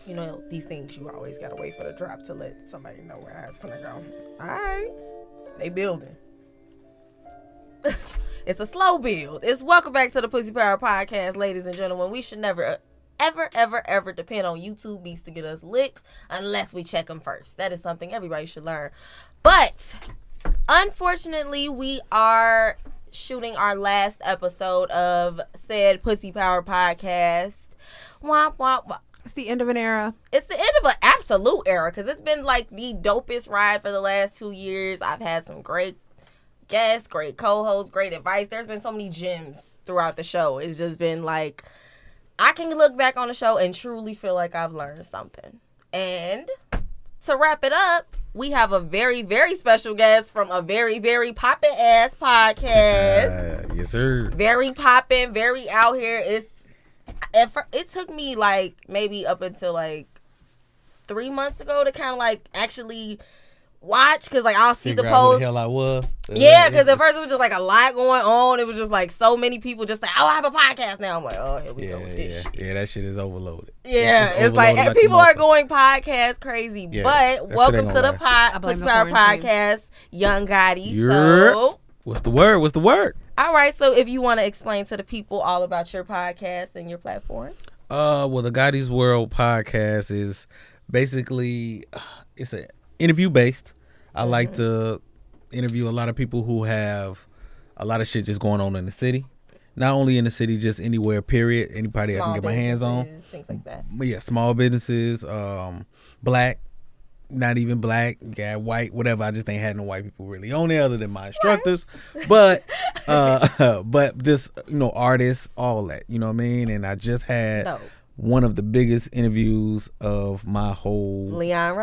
You know, these things you always gotta wait for the drop to let somebody know where it's gonna go. All right, they building. It's a slow build. It's welcome back to the Pussy Power Podcast, ladies and gentlemen. We should never, ever depend on YouTube beats to get us licks unless we check them first. That is something everybody should learn. But unfortunately, we are shooting our last episode of said Pussy Power Podcast. Womp, womp, womp. It's the end of an era. It's the end of an absolute era because it's been like the dopest ride for the last 2 years. I've had some great guests, great co-hosts, great advice. There's been so many gems throughout the show. It's just been like, I can look back on the show and truly feel like I've learned something. And to wrap it up, we have a very, very special guest from a very, very poppin' ass podcast. Yes, sir. Very poppin', very out here. It took me like maybe up until like 3 months ago to kind of like actually watch, because like I'll see the post. Who the hell I was. Yeah, because at first it was just like a lot going on. It was just like so many people just like, oh, I have a podcast now. I'm like, oh, here we go with this shit. Yeah, that shit is overloaded. Yeah, it's like people are going podcast crazy. Yeah, but welcome to the Pussy Power Podcast, Young Gotti. So what's the word? All right, so if you want to explain to the people all about your podcast and your platform. Well, the Gotti's World podcast is basically it's an interview based. I like to interview a lot of people who have a lot of shit just going on in the city. Not only in the city, just anywhere, period. Anybody I can get my hands on. Things like that. But yeah, small businesses, black, not even black, yeah, white, whatever. I just ain't had no white people really on there other than my instructors. But just, artists, all that, you know what I mean? And I just had one of the biggest interviews of my whole Leon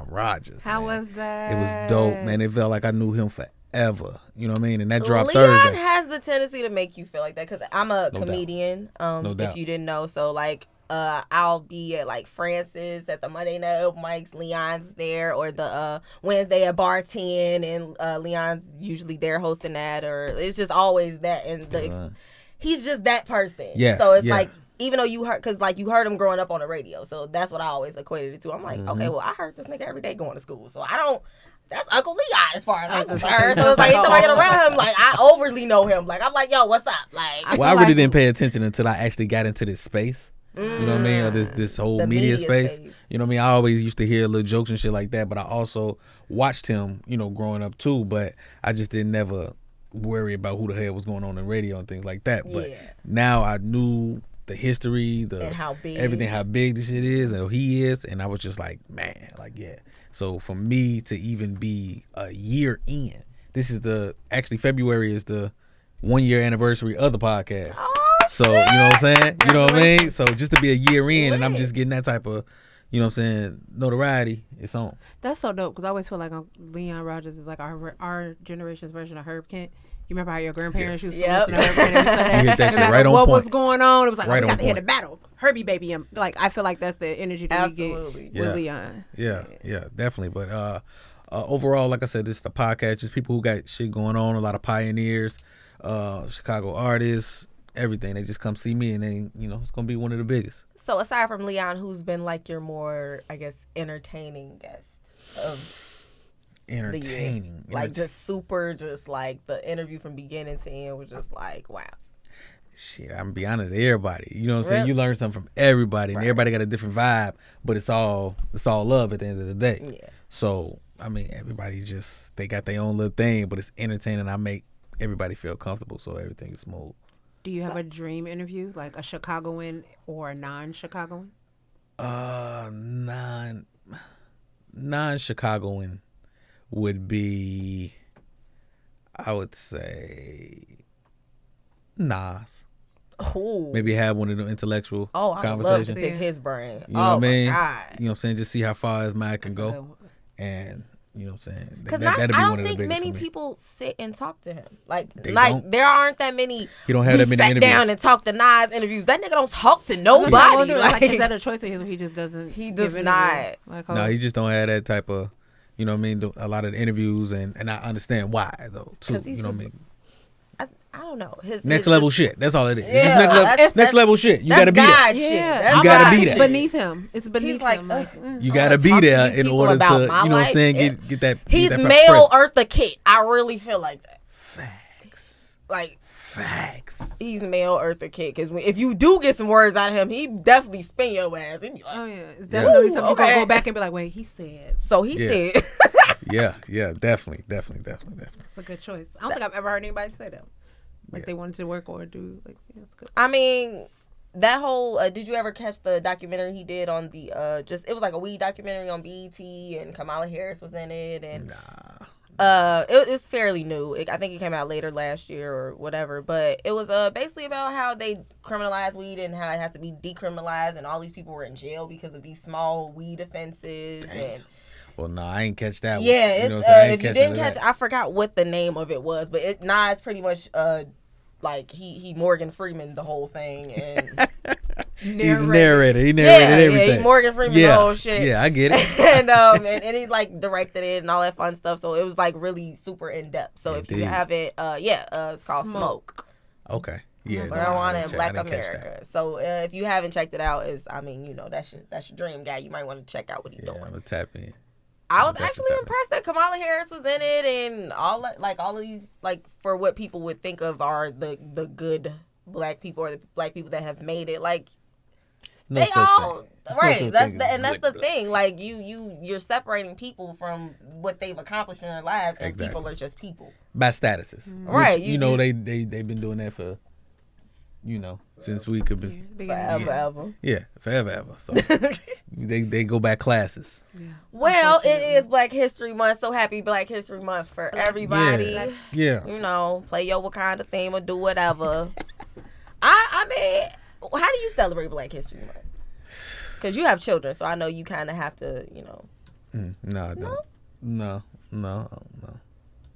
Rogers. How was that? It was dope, man. It felt like I knew him forever. You know what I mean? And that dropped Leon Thursday. has the tendency to make you feel like that, because I'm a comedian. No doubt. If you didn't know, so like I'll be at like Francis at the Monday night open mics. Leon's there, or the Wednesday at Bar 10, and Leon's usually there hosting that, or it's just always that. And he's just that person. Yeah. So it's like, even though you heard, because like you heard him growing up on the radio, so that's what I always equated it to. I'm like, okay, well, I heard this nigga every day going to school, so that's Uncle Leon as far as I'm concerned. So it's like anytime I get around him, like I overly know him. Like I'm like, yo, what's up? Like, well, I really didn't pay attention until I actually got into this space. You know what I mean? Or this whole media space. You know what I mean? I always used to hear little jokes and shit like that, but I also watched him, growing up too. But I just didn't never worry about who the hell was going on in radio and things like that. But now I knew the history, and how big everything, how big this shit is, and who he is, and I was just like, man, like So for me to even be a year in, this is February is the 1 year anniversary of the podcast. So you know what I'm saying? You know what I mean? So just to be a year in, and I'm just getting that type of, you know what I'm saying, notoriety, it's on. That's so dope, because I always feel like Leon Rogers is like our generation's version of Herb Kent. You remember how your grandparents used to listen to Herb Kent You hit that shit right on what point. was going on? It was like, right we got to point. hit the battle. Herbie baby. Like, I feel like that's the energy that we get with Leon. Yeah, definitely. But overall, like I said, this is the podcast. Just people who got shit going on, a lot of pioneers, Chicago artists, everything. They just come see me, and then, it's going to be one of the biggest. So aside from Leon, who's been like your more, I guess, entertaining guest of entertaining, like just super, just like the interview from beginning to end was just like, wow. Shit, I'm gonna be honest, everybody. You know what I'm saying? You learn something from everybody, and everybody got a different vibe, but it's all love at the end of the day. Yeah. So I mean, everybody they got their own little thing, but it's entertaining. I make everybody feel comfortable, so everything is smooth. Do you have a dream interview, like a Chicagoan or a non-Chicagoan? Non-Chicagoan would be, I would say, Nas. Oh. Maybe have one of them intellectual conversations. I would love to pick his brain. You know what I mean? God. You know what I'm saying? Just see how far his mind can go. And you know what I'm saying? Because I don't think many people sit and talk to him. Like there aren't that many. He don't have that many interviews. Sat down and talked to Nas interviews. That nigga don't talk to nobody. Like, is that a choice of his where he just doesn't? He does not. Like, no, he just don't have that type of. You know what I mean? A lot of the interviews, and I understand why though too. You know what I mean? I don't know. His next level shit. That's all it is. Yeah, it's next level shit. You gotta be there. Yeah, you gotta be there. It's beneath him. It's beneath him. You gotta be there in order to, you know what I'm saying, get that. He's that male Eartha Kitt. I really feel like that. Facts. Like facts. He's male Eartha Kitt, because if you do get some words out of him, he definitely spin your ass. Like, oh yeah, it's definitely something you gonna go back and be like, wait, he said. So he said. yeah, definitely. That's a good choice. I don't think I've ever heard anybody say that. Like they wanted to work or do like it's good. I mean, that whole did you ever catch the documentary he did on the it was like a weed documentary on BET, and Kamala Harris was in it, and it's fairly new. I think it came out later last year or whatever, but it was basically about how they criminalize weed and how it has to be decriminalized, and all these people were in jail because of these small weed offenses. Damn. And well, no, I ain't catch that one. Yeah, you know if you didn't catch, I forgot what the name of it was, but it's pretty much like he Morgan Freeman the whole thing, and he's the narrator. He narrated everything. Yeah, he Morgan Freeman the whole shit. Yeah, I get it. and he like directed it and all that fun stuff. So it was like really super in depth. So if you haven't, it's called Smoke. Okay. Yeah, Marijuana in Black America. So if you haven't checked it out, that's your dream guy. You might want to check out what he's doing. I'm gonna tap in. I was actually impressed that Kamala Harris was in it, and all of these, like, for what people would think of are the good black people, or the black people that have made it. Like, no they all right. That's the thing. Like you're separating people from what they've accomplished in their lives, and people are just people by statuses. Right. Which, they've been doing that for. Since we could be forever. Yeah, forever. So they go back classes. Yeah. Well, it is Black History Month, so happy Black History Month for everybody. Yeah. Play your Wakanda theme or do whatever. I mean, how do you celebrate Black History Month? Because you have children, so I know you kind of have to, No, I don't. No.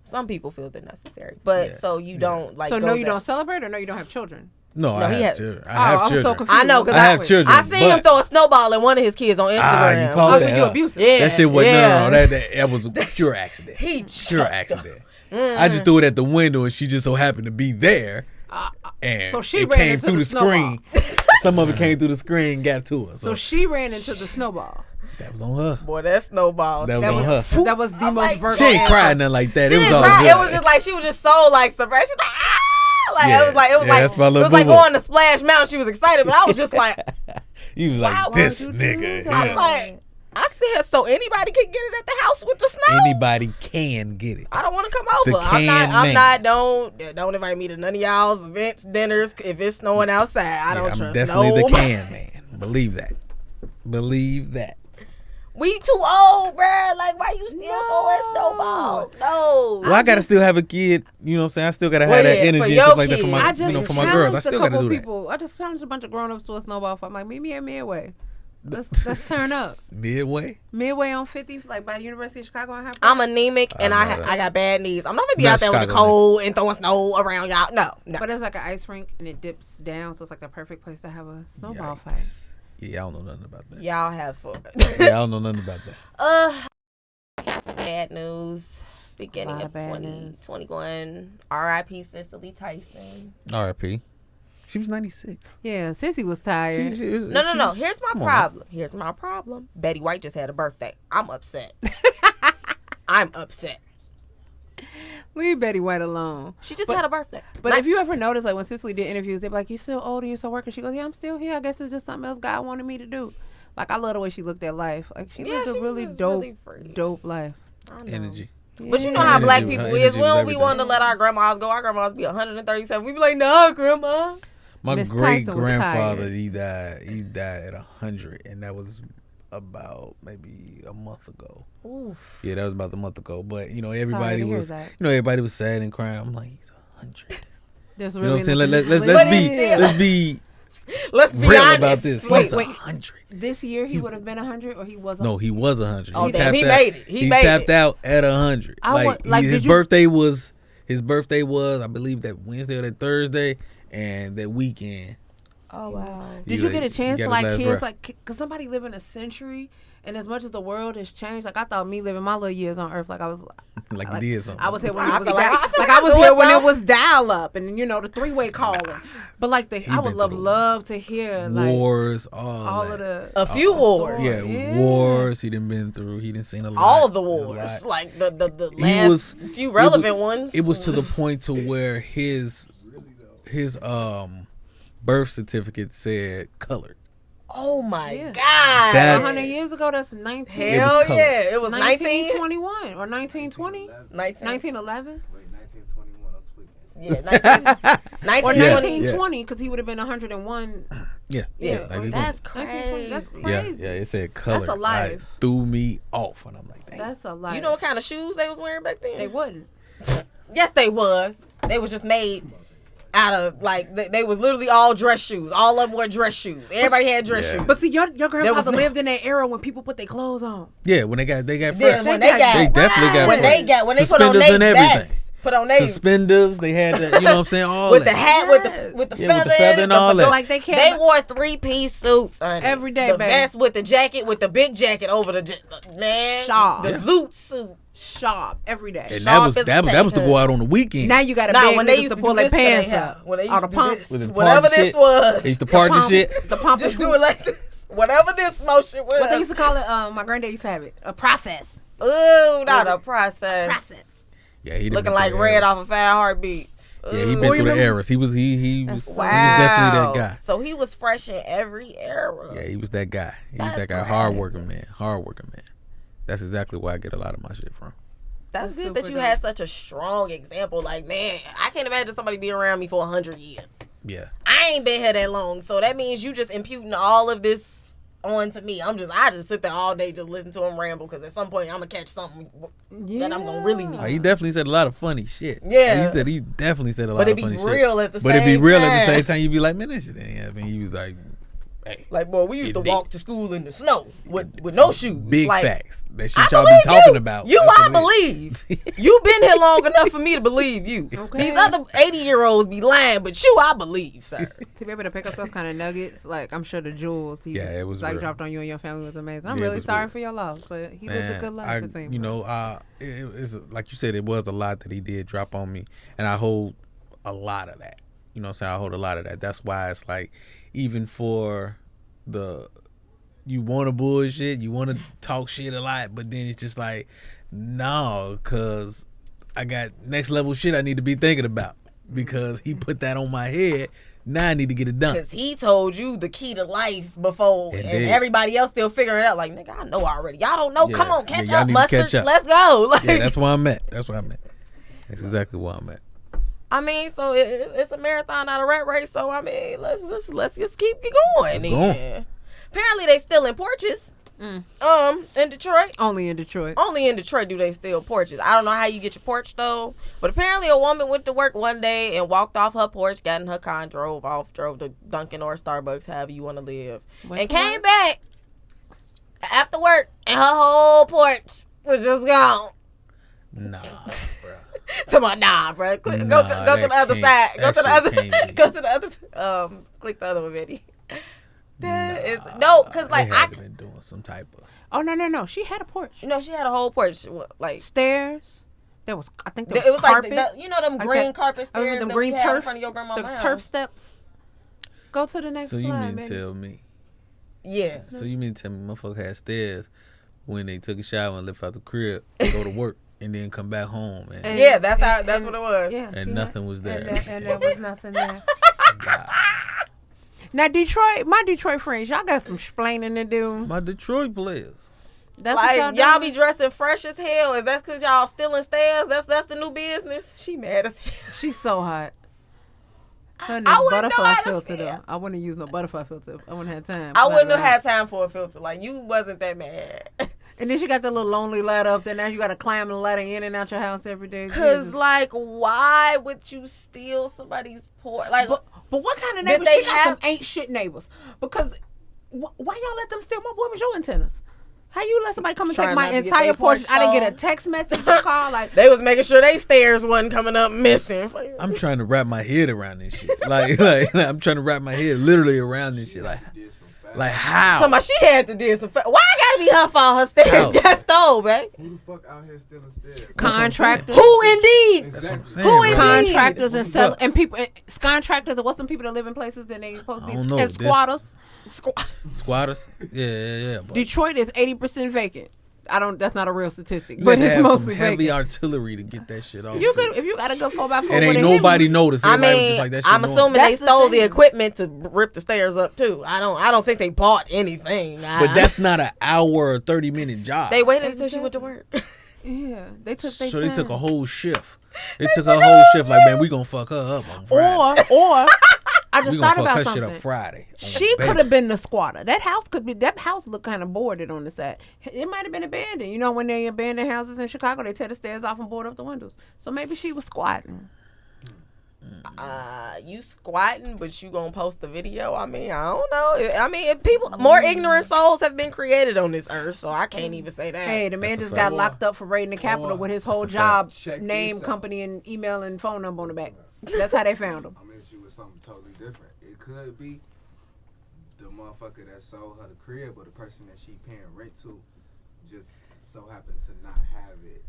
Some people feel they're necessary, but so you don't like. So no, you don't celebrate, or no, you don't have children. No, I have children. I have children. So confused. I know, because I have children. I seen him throw a snowball at one of his kids on Instagram. You called that, you abusive. Yeah, that shit was no. That was a pure accident. Pure accident. I just threw it at the window, and she just so happened to be there, and so she it ran came into through the snowball. screen. Some of it came through the screen, and got to her. So she ran into the snowball. That was on her. Boy, that snowball. That was on her. That was the most vertical. She ain't crying nothing like that. It was all good. It was just like she was just so like surprised. She's like, ah! It was like going to Splash Mountain. She was excited, but I was just like, he was like, this nigga. I'm like, I said, so anybody can get it at the house with the snow. Anybody can get it. I don't want to come over. I'm not. Don't invite me to none of y'all's events, dinners if it's snowing outside. I don't trust. I'm definitely the can man. Believe that. We too old, bruh. Like, why you still throwing snowballs? No. Well, I gotta still have a kid. You know what I'm saying? I still gotta have that energy and stuff like that for my, for my girls. I still gotta do that. I just challenged a bunch of grown-ups to a snowball fight. I'm like, meet me at Midway. Let's turn up. Midway on 50, like by the University of Chicago. I'm anemic and I got bad knees. I'm not gonna be out there with the cold and throwing snow around y'all. No. But it's like an ice rink and it dips down, so it's like the perfect place to have a snowball fight. Yeah, I don't know nothing about that. Y'all have fun. Yeah, I don't know nothing about that. I got some bad news. Beginning of 2021. R.I.P. Cicely Tyson. R.I.P. She was 96. Yeah, Sissy was tired. No. Here's my problem. Betty White just had a birthday. I'm upset. Leave Betty White alone. She just had a birthday. But if you ever notice, like when Cicely did interviews, they're like, "You still old? You still working?" She goes, "Yeah, I'm still here. I guess it's just something else God wanted me to do." Like I love the way she looked at life. Like she lived a really dope life. Energy. Yeah. But you know how black people is. We don't be wanting to let our grandmas go. Our grandmas be 137. We be like, "Nah, grandma." My great grandfather, he died. He died at 100, and that was about maybe a month ago. Oof. Yeah, that was about a month ago. But everybody was, everybody was sad and crying. I'm like, he's 100. There's you know what I'm saying? Let's be real honest about this. He's 100. This year he would have been 100, or he was. No, he was 100. Oh, he made it. He tapped out at 100. His birthday was, I believe, that Wednesday or that Thursday, and that weekend. Oh wow! Did you get a chance to like hear, cause somebody living a century, and as much as the world has changed, like I thought me living my little years on Earth, like I was Like he did something. I was here when it was I was here when it was dial up and the 3-way calling. But like I would love to hear like wars, all of the a few wars. Yeah, wars. He done been through. He done seen a lot. All of the wars, like the last few relevant ones. It was to the point to where his birth certificate said colored. Oh my God! 100 years ago, that's 19. Hell yeah, it was 1921 or 1920, 1911. Wait, 1921. I'm tweaking. Yeah, 1920 because he would have been 101. Yeah. That's crazy. That's crazy. Yeah, it said colored. That's a life. Like, threw me off, and I'm like, dang. That's a life. You know what kind of shoes they was wearing back then? They wouldn't. Yes, they was. They was just made out of like they was literally all dress shoes. All of them were dress shoes. Everybody had dress shoes. But see, your grandfather lived in that era when people put their clothes on. Yeah, when they got fresh. When they definitely got fresh. when they put on Suspenders and everything. Put on their suspenders. They had the, you know what I'm saying, all with that. the hat, with the feather and all that. Like they wore 3-piece suits every day. The vest with the jacket, with the big jacket over the man. Sharp. The zoot suit. Sharp every day. And that was to go out on the weekend. Now you got to beg when niggas they used to pull their pants up. When they all used the to pumps. do this, whatever this was. They used to part the shit. The pump. Just do it like this. Whatever this motion was. What they used to call it, my granddad used to have it, a process. Ooh, not a process. Yeah, he looking like Red off of 5 Heartbeats. Ooh. Yeah, he been through the eras. He was definitely that guy. So he was fresh in every era. Yeah, he was that guy. He was that guy. Hardworking man. That's exactly where I get a lot of my shit from. That's good that you had such a strong example. Like, man, I can't imagine somebody being around me for 100 years. Yeah. I ain't been here that long, so that means you just imputing all of this on to me. I just sit there all day just listen to him ramble because at some point I'm gonna catch something that I'm gonna really need. He definitely said a lot of funny shit. Yeah. He definitely said a lot of funny shit. But it be real at the same time. But it be real at the same time. You be like, man, that shit ain't happening. He was like, hey. Like, boy, we used to walk to school in the snow with no shoes. Big like, facts. That shit y'all be talking about. I believe. You been here long enough for me to believe you. Okay. These other 80-year-olds be lying, but you, I believe, sir. To be able to pick up those kind of nuggets, like, I'm sure the jewels it was like real. Dropped on you and your family was amazing. I'm really sorry for your loss, but he lived a good life. It's like you said, it was a lot that he did drop on me, and I hold a lot of that. You know what I'm saying? I hold a lot of that. That's why it's like, even for you want to bullshit, you want to talk shit a lot, but then it's just like, no, because I got next level shit I need to be thinking about because he put that on my head. Now I need to get it done. Because he told you the key to life before, and everybody else still figuring it out. Like, nigga, I know already. Y'all don't know. Come on, catch up, mustard. Let's go. Like, yeah, that's where I'm at. That's exactly where I'm at. I mean, so it's a marathon, not a rat race. So I mean, let's just keep going. Apparently, they still in porches. In Detroit. Only in Detroit do they steal porches. I don't know how you get your porch though, but apparently a woman went to work one day and walked off her porch, got in her car, and drove to Dunkin' or Starbucks, however you want to live, and came back after work, and her whole porch was just gone. Nah, bro. Nah, bro. Go to the other side. Go to the other. Click the other one, Betty. Because like I been doing some type of. Oh no! She had a porch. She had a whole porch, like stairs. There was carpet. Like them green carpet stairs, them green turf in front of your grandma's house. Turf steps. Go to the next slide. So you mean tell me? Yeah. So you mean tell me, motherfucker had stairs when they took a shower and left out the crib, go to work, and then come back home. And yeah, that's what it was. Yeah, and nothing was there. And there was nothing there. Now, Detroit, my Detroit friends, y'all got some explaining to do. My Detroit players. That's like y'all be dressing fresh as hell. Is that because y'all stealing stairs? That's the new business. She mad as hell. She's so hot. Her butterfly filter though. I wouldn't use no butterfly filter. I wouldn't have time. I wouldn't have had time for a filter. Like, you wasn't that mad. And then she got the little lonely ladder up there. Now you got to climb the ladder in and out your house every day. Because, like, why would you steal somebody's porch? Like, but what kind of neighbors? She got some ain't shit neighbors. Because why y'all let them steal my boy your antennas? How you let somebody come and take my entire porch? I didn't get a text message or call. Like, they was making sure they stairs wasn't coming up missing. I'm trying to wrap my head around this shit. Like I'm trying to wrap my head literally around this shit. Like, Like how? Talking about she had to do some. Why I gotta be her fault? Her stairs got stole, babe. Who the fuck out here stealing stairs? Contractors. Who indeed? Exactly. Who indeed? Contractors and people. Contractors and what's some people that live in places that they supposed to be and squatters. Squatters. Yeah. But Detroit is 80% vacant. That's not a real statistic, you but had to it's have mostly some heavy vacant. artillery to get that shit off. You could, if you got a good 4x4. and ain't nobody noticed. I Everybody was mean, just like, that shit I'm normal. assuming they That's the stole the thing. equipment to rip the stairs up too. I don't think they bought anything. But that's not an hour or 30-minute job. They waited until she went to work. Yeah, they took their So time. they took a whole shift. They took a whole shift. Like, man, we gonna fuck her up on Friday. Or I just we thought gonna fuck about her something. shit up Friday. She could have been the squatter. That house looked kind of boarded on the side. It might have been abandoned. You know, when they abandon houses in Chicago, they tear the stairs off and board up the windows. So maybe she was squatting. You squatting, but you gonna post the video? I mean, I don't know. I mean, if people, more ignorant souls have been created on this earth, so I can't even say that. Hey, the man That's a just fact. got locked up for raiding the Capitol with his whole That's a job, Check name, this out. company, and email and phone number on the back. That's how they found him. I'm gonna hit you with something totally different. It could be the motherfucker that sold her the crib, or the person that she paying rent to, just so happened to not have it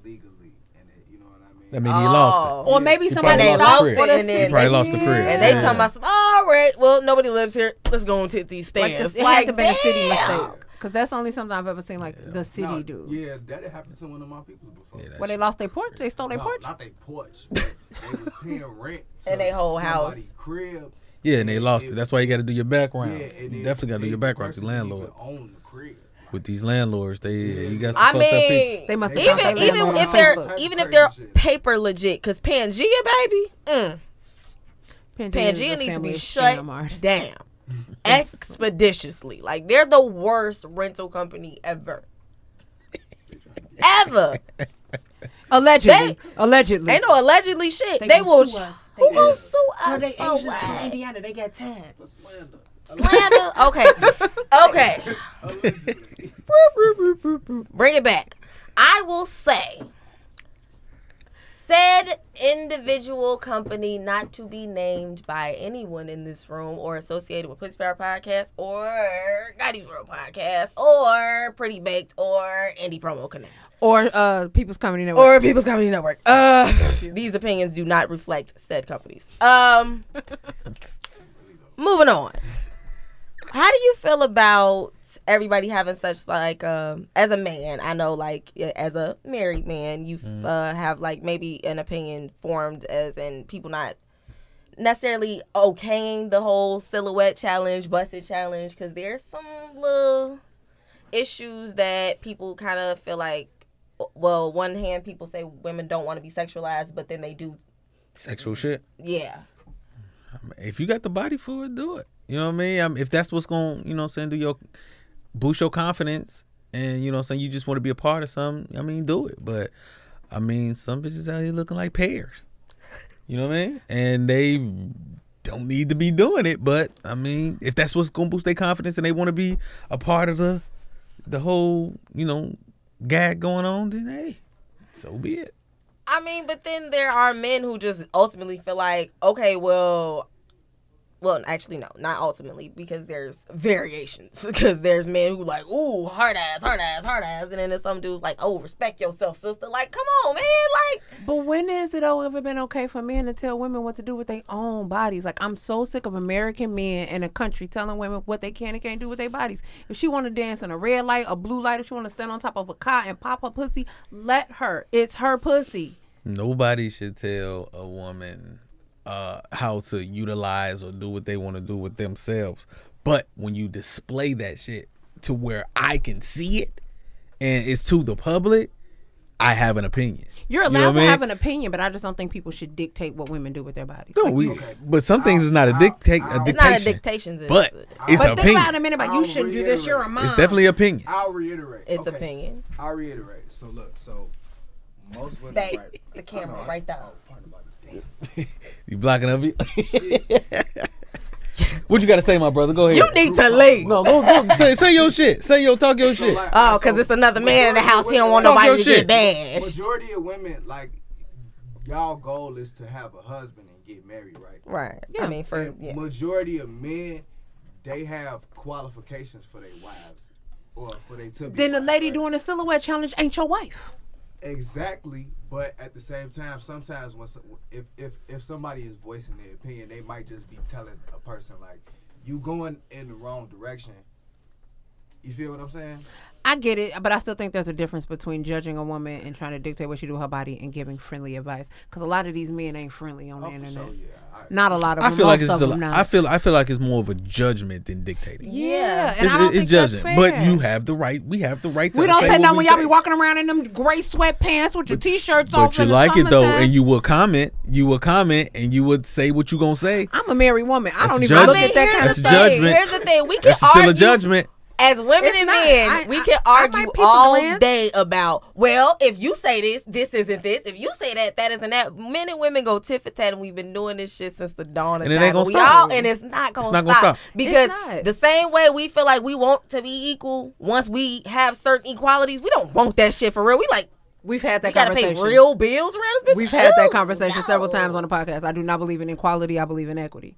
legally, and it, you know what I mean? I mean, he lost it. Or maybe He somebody probably lost stopped the crib. for the And then- He probably lost the crib. And they Yeah. talking about some, all right, well, nobody lives here. Let's go and take these Like stairs. it had to be a city damn. mistake. Because that's the only something I've ever seen like the city No, do. Yeah, that had happened to one of my people before. Yeah, When they lost their porch, they stole their No, porch. not their porch. But they was paying rent to And they whole house. somebody's crib. Yeah, and they lost it. That's why you got to do your background. Yeah, and You then definitely got to do your background with the landlord. Own the crib. With these landlords, you got some I fucked up people. mean, They must have found that even landlord if on they're Facebook. even if they're paper legit, because Pangea, baby, Pangea Pangea needs to be is a shut family of scam down expeditiously. Like, they're the worst rental company ever. Ever. Allegedly. Ain't no allegedly shit. They gonna will. sue us. Who They gonna gonna- sue Oh, us? they for Asians what? from Indiana. They got tagged. The slander. Slander? Okay. Allegedly. Bring it back. I will say, said individual company not to be named by anyone in this room or associated with Pussy Power Podcast or Gotti's World Podcast or Pretty Baked or Indie Promo Connect. Or People's Comedy Network. Or People's Comedy Network. These opinions do not reflect said companies. Moving on. How do you feel about everybody having such like as a man? I know, like, as a married man, you have like maybe an opinion formed as in people not necessarily okaying the whole silhouette challenge, busted challenge, because there's some little issues that people kind of feel like. Well, one hand, people say women don't want to be sexualized, but then they do. Sexual shit. Yeah. If you got the body for it, do it. You know what I mean? If that's what's going, you know what I'm saying, boost your confidence, and, you know what I'm saying, you just want to be a part of something, I mean, do it. But, I mean, some bitches out here looking like pears. You know what I mean? And they don't need to be doing it, but, I mean, if that's what's going to boost their confidence and they want to be a part of the whole, you know, gag going on, then, hey, so be it. I mean, but then there are men who just ultimately feel like, okay, well, actually, no, not ultimately, because there's variations. Because there's men who like, ooh, hard ass, and then there's some dudes like, oh, respect yourself, sister. Like, come on, man, like. But when has it ever been okay for men to tell women what to do with their own bodies? Like, I'm so sick of American men in a country telling women what they can and can't do with their bodies. If she want to dance in a red light, a blue light, if she want to stand on top of a car and pop her pussy, let her. It's her pussy. Nobody should tell a woman how to utilize or do what they want to do with themselves. But when you display that shit to where I can see it and it's to the public, I have an opinion. You're You know allowed what to I mean? have an opinion, but I just don't think people should dictate what women do with their bodies. No, Like, but some things is not a dictation. It's not a dictation. But it's but an think opinion. about it a minute, but you shouldn't do this. You're a mom. It's definitely opinion. I'll reiterate. It's Okay. opinion. I'll reiterate. So look, most women, Babe, right? the camera right there. Pardon about this. Damn. You blocking up? What you got to say, my brother? Go ahead. You need to leave. No, go say your shit. Talk your shit. like, Oh, because it's another man in the house. He don't want Talk nobody your to shit. get bashed. Majority of women, like, y'all goal is to have a husband and get married, right? Right. Yeah. I mean, And majority of men, they have qualifications for their wives or for their to be. Then the wives, lady right? doing the silhouette challenge ain't your wife. Exactly, but at the same time, sometimes if somebody is voicing their opinion, they might just be telling a person like, "You going in the wrong direction." You feel what I'm saying? I get it, but I still think there's a difference between judging a woman and trying to dictate what she do with her body and giving friendly advice. Because a lot of these men ain't friendly on the internet. For sure, yeah. Not a lot of them. I feel like most it's of them not. I feel like it's more of a judgment than dictating. Yeah, and I don't It's think that's judging, fair. but you have the right. We have the right to. We don't say say what that we when y'all say. be walking around in them gray sweatpants with your t-shirts off. But you in the like it though, summertime. and you will comment. You will comment, and you would say what you gonna say. I'm a married woman. I That's don't a even judgment. look at that kind of That's a stuff. judgment. Here's the thing. We can That's argue. still a judgment. As women It's and not. men, we can I argue might people all glance. day about, well, if you say this, this isn't this. If you say that, that isn't that. Men and women go tit for tat, and we've been doing this shit since the dawn of And it time. ain't gonna We stop. all, and it's not gonna stop. Because It's not. the same way we feel like we want to be equal, once we have certain equalities, we don't want that shit for real. We like, We've had we that gotta pay conversation. real bills around this bitch. We've had that Ew, conversation no. several times on the podcast. I do not believe in equality. I believe in equity.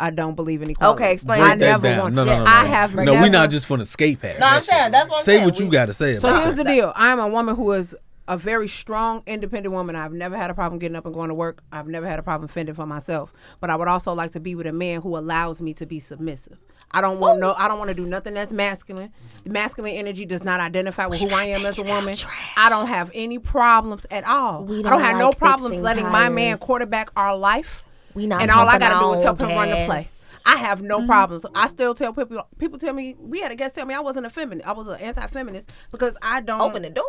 I don't believe in equality. Okay, explain. Break I that never down. want. No, yeah, no. I have No, never. we're not just for the skate pad. No, I'm saying that's what I'm Say saying. what you got to say So about here's it. the deal. I'm a woman who is a very strong, independent woman. I've never had a problem getting up and going to work. I've never had a problem fending for myself. But I would also like to be with a man who allows me to be submissive. I don't want I don't want to do nothing that's masculine. The masculine energy does not identify with who I am as a woman. I don't have any problems at all. I don't have no problems letting my man quarterback our life. And all I gotta do is help him run the play. I have no problems. I still tell people tell me, we had a guest tell me I wasn't a feminist. I was an anti-feminist because I don't Open the doors.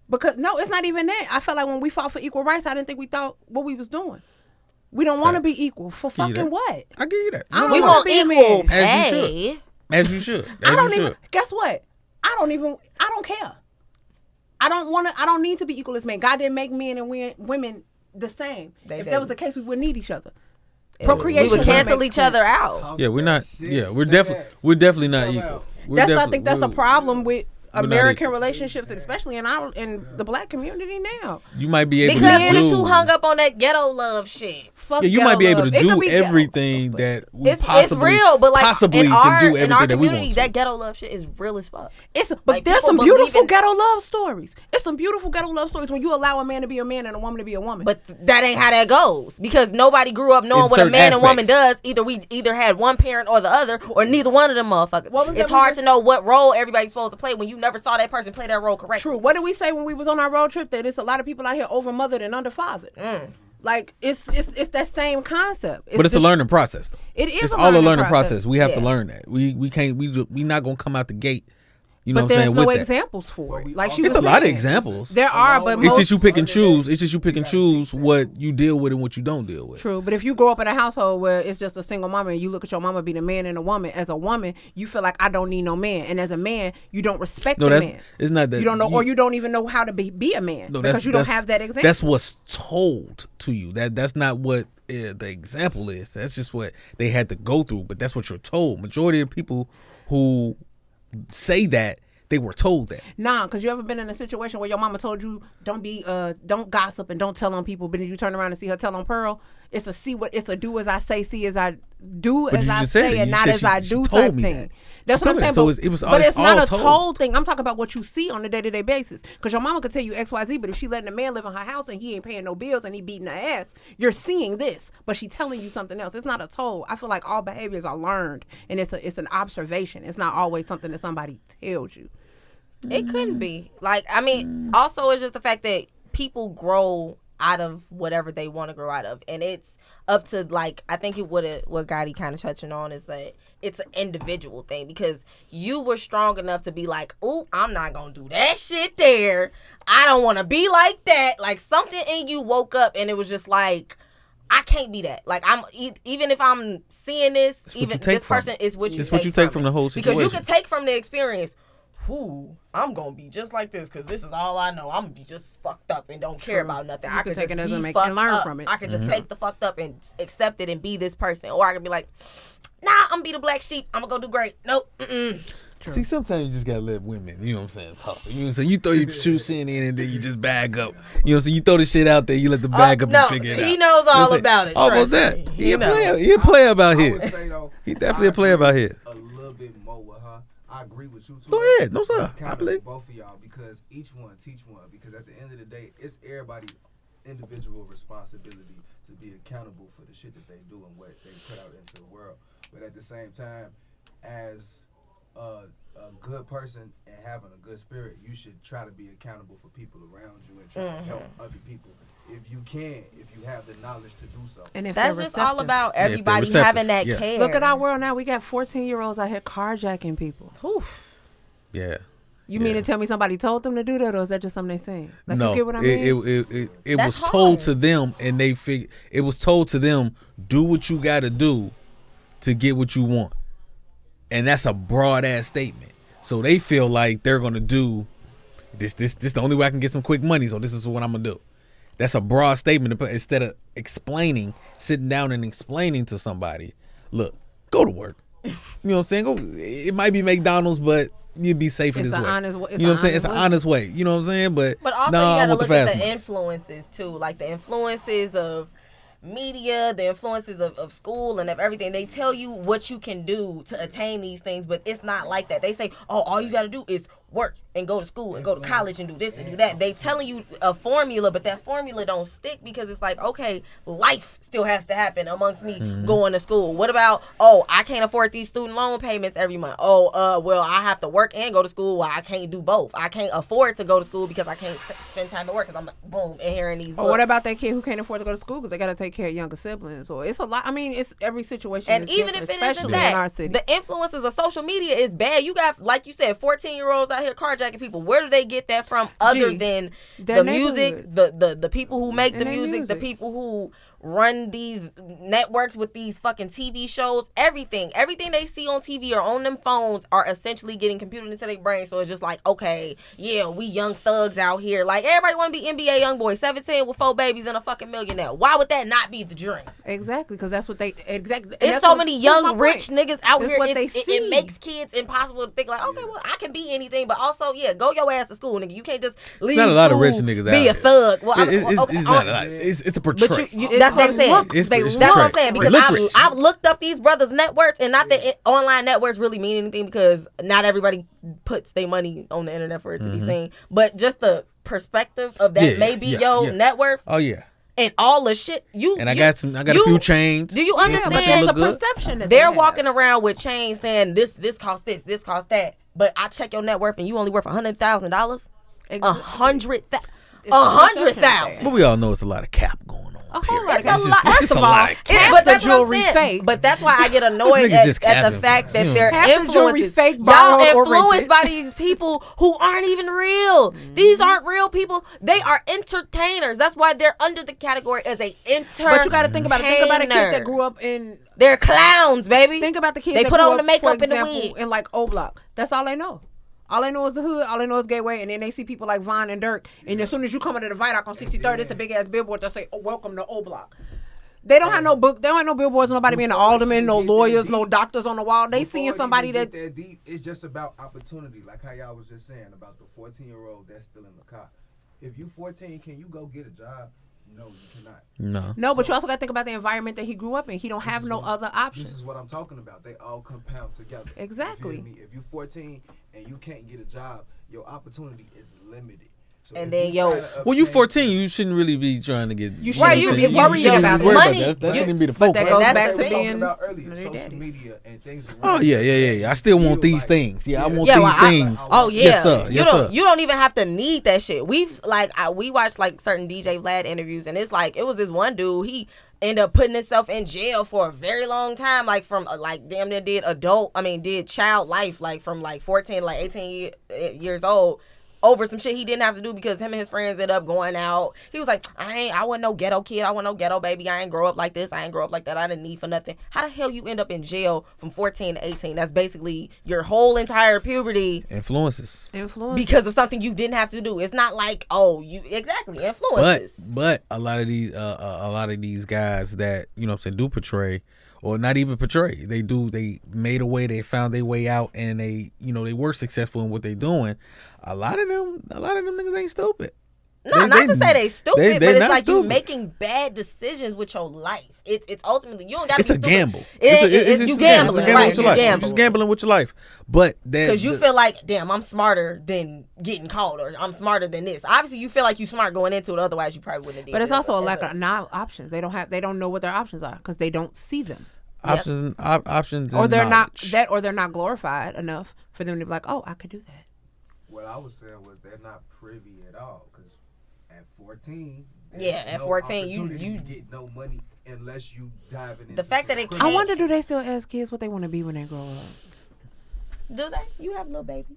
Because no, it's not even that. I felt like when we fought for equal rights, I didn't think we thought what we was doing. We don't want to be equal for fucking what? I give you that. I don't We wanna want be a equal man. As you pay. should. As you should. I As don't you even. should. Guess what? I don't care. I don't need to be equal as men. God didn't make men and women the same. If that was the case, we wouldn't need each other. Procreation. We would cancel each other out. Talk Yeah, we're that not. shit, Yeah, we're say definitely. that. We're definitely not Come equal. out. We're I definitely- think that's a we're- problem with not American equal. relationships, especially in the black community now. You might be able Because to we do. too hung up on that ghetto love shit. Fuck Yeah, you might be ghetto able to love. It do could be ghetto, everything but- that we It's possibly, real, but like possibly in our can do everything in our that we community, want to. that ghetto love shit is real as fuck. But Like, there's people some believe beautiful in- ghetto love stories. It's some beautiful ghetto love stories when you allow a man to be a man and a woman to be a woman. But that ain't how that goes, because nobody grew up knowing In what a certain man and woman does. aspects. We either had one parent or the other, or neither one of them motherfuckers. What was It's that hard we to know what role everybody's supposed to play when you never saw that person play that role correctly. True. What did we say when we was on our road trip? That it's a lot of people out here over-mothered and under-fathered. Like, it's that same concept. But it's a learning process. Though. It is It's a all a learning learning process. process. We have to Yeah. learn that. We can't. We not gonna come out the gate. You know But what I'm there's saying? no With that. examples for But it. we Like she also- was It's a lot of saying. examples. There are, but It's most... just you pick and Other choose. than It's just you pick and gotta choose teach what you deal with and what you don't deal with. True, but if you grow up in a household where it's just a single mama and you look at your mama being a man and a woman, as a woman, you feel like I don't need no man, and as a man, you don't respect No, the that's man. it's not that You don't know, or you don't even know how to be a man No, because you don't have that example. That's what's told to you. That's not what the example is. That's just what they had to go through. But that's what you're told. Majority of people who say that, they were told that. Nah, because you ever been in a situation where your mama told you don't gossip and don't tell on people, but then you turn around and see her tell on Pearl? It's a do as I say, see as I do, But as you I just said say, it. and You not said as she- I she do told type me thing. that. That's She what I'm told me saying. that. So it was but it's it's not all a told. told thing. I'm talking about what you see on a day-to-day basis. Because your mama could tell you XYZ, but if she letting a man live in her house and he ain't paying no bills and he beating her ass, you're seeing this, but she telling you something else. It's not a told. I feel like all behaviors are learned, and it's an observation. It's not always something that somebody tells you. It couldn't be. Like, I mean, also it's just the fact that people grow out of whatever they want to grow out of, and it's up to, like, I think what Gotti kind of touching on is that it's an individual thing, because you were strong enough to be like, ooh, I'm not gonna do that shit there. I don't want to be like that. Like, something in you woke up and it was just like, I can't be that. Like, I'm even if I'm seeing this, It's what even you take this person from it. is what you It's take what you take from from it. the whole Because you situation. can take from the experience, ooh, I'm gonna be just like this because this is all I know. I'm gonna be just fucked up and don't care about nothing. I can could take just it as be a make fucked and learn up. from it. I could Mm-hmm. just take the fucked up and accept it and be this person, or I could be like, nah, I'm gonna be the black sheep. I'm gonna go do great. Nope. Mm-mm. true. See, sometimes you just gotta let women, you know what I'm saying, talk. You know what I'm saying? You throw your shoe shit in and then you just bag up. You know what I'm saying? You throw the shit out there, you let the bag up and figure it out. He knows all about it. All about that. He a player about here. He definitely a player about here. A little bit more with her. I agree with you too. Go ahead. No, sir. I believe both of y'all because each one teach one. Because at the end of the day, it's everybody's individual responsibility to be accountable for the shit that they do and what they put out into the world. But at the same time, as a good person and having a good spirit, you should try to be accountable for people around you and try to help other people. If you can, if you have the knowledge to do so. And if that's just all about everybody having that care. Look at our world now. We got 14-year-olds out here carjacking people. Oof. Yeah. You mean to tell me somebody told them to do that, or is that just something they saying? Like, no, you get what I mean? It was told to them, and they figured it was told to them, do what you got to do to get what you want, and that's a broad ass statement. So they feel like they're gonna do this. This the only way I can get some quick money. So this is what I'm gonna do. That's a broad statement. Instead of sitting down and explaining to somebody, look, go to work. You know what I'm saying? Go. It might be McDonald's, but you'd be safer this way. You know what I'm saying? It's an honest way. You know what I'm saying? But also you gotta look at the influences too, like the influences of media, the influences of school and of everything. They tell you what you can do to attain these things, but it's not like that. They say, oh, all you gotta do is work and go to school and go to college and do this and do that. They telling you a formula, but that formula don't stick because it's like, okay, life still has to happen amongst me going to school. What about, oh, I can't afford these student loan payments every month. Oh, well, I have to work and go to school. Well, I can't do both. I can't afford to go to school because I can't spend time at work because I'm, boom, inheriting these books. Or what about that kid who can't afford to go to school because they got to take care of younger siblings? Or it's a lot. I mean, it's every situation. And even if it isn't that, the influences of social media is bad. You got, like you said, 14-year-olds out here carjacking people. Where do they get that from other than the music, the people who make the music, the people who run these networks with these fucking TV shows, everything they see on TV or on them phones are essentially getting computed into their brain. So it's just like, okay, yeah, we young thugs out here. Like, everybody want to be NBA young boy, 17 with 4 babies and a fucking millionaire. Why would that not be the dream? Exactly, because that's what they, It's so many young, rich niggas out here. It makes kids impossible to think like, okay, well, I can be anything. But also, yeah, go your ass to school, nigga. You can't just leave not a lot of rich niggas out be a thug. Well, it's a portray. That's what I'm saying. That's what I'm saying, because I've looked up these brothers' net worths, and not that online net worths really mean anything because not everybody puts their money on the internet for it to be seen. But just the perspective of that your net worth. Oh yeah. And all the shit I got a few chains. Do you understand? But there's a perception that they're walking around with chains saying this costs this costs that. But I check your net worth and you only worth $100,000. $100,000. But we all know it's a lot of cap going on. A whole lot of cap. First of all, but the jewelry fake. But that's why I get annoyed at the fact that they're influenced. Y'all influenced by these people who aren't even real. These aren't real people. They are entertainers. That's why they're under the category as a entertainer. But you got to think about it. Think about a kid that grew up in. They're clowns, baby. Think about the kids they that put grew on up, the makeup for example, and the wig in like O Block. That's all they know. All they know is the hood. All they know is Gateway. And then they see people like Von and Dirk. And as soon as you come into the Vidoc on 63rd, it's a big ass billboard that say, oh, "Welcome to O Block." They don't have no book. They don't have no billboards. Nobody being an alderman, no lawyers, no doctors on the wall. They seeing somebody that deep, it's just about opportunity. Like how y'all was just saying about the 14-year-old that's still in the car. If you 14, can you go get a job? No, you cannot. No, but you also got to think about the environment that he grew up in. He don't have no other options. This is what I'm talking about. They all compound together. Exactly. If you're 14 and you can't get a job, your opportunity is limited. So and then well, you 14, you shouldn't really be trying to get. You shouldn't be worried about money. That shouldn't be the focus. But that goes back to being about earlier, social media and things. Oh yeah. I still want these things. Yeah, I want these things. Oh yeah. Yes sir. You don't even have to need that shit. We watched like certain DJ Vlad interviews, and it's like it was this one dude. He ended up putting himself in jail for a very long time, like from damn near did child life, like from like 14 to like 18 years old. Over some shit he didn't have to do because him and his friends ended up going out. He was like, I wasn't no ghetto kid. I wasn't no ghetto baby. I ain't grow up like this. I ain't grow up like that. I didn't need for nothing. How the hell you end up in jail from 14 to 18? That's basically your whole entire puberty. Influences. Because of something you didn't have to do. It's not like, influences. But a lot of these guys that, do portray or not even portray. They made a way, they found their way out, and they were successful in what they doing. A lot of them niggas ain't stupid. No, not to say they stupid, but it's like stupid. you making bad decisions with your life. It's ultimately, you don't got to be It's a stupid. gamble. You gambling, right? You You're gambling. just gambling with your life. But because you feel like, damn, I'm smarter than getting caught, or I'm smarter than this. Obviously, you feel like you smart going into it. Otherwise, you probably wouldn't have did it. But it's also a lack of options. They don't know what their options are because they don't see them. Options, or they're knowledge. or they're not glorified enough for them to be like, oh, I could do that. What I was saying was they're not privy at all, because at 14, at 14, you get no money unless you dive in. The fact that it I wonder, do they still ask kids what they want to be when they grow up? Do they? You have little babies.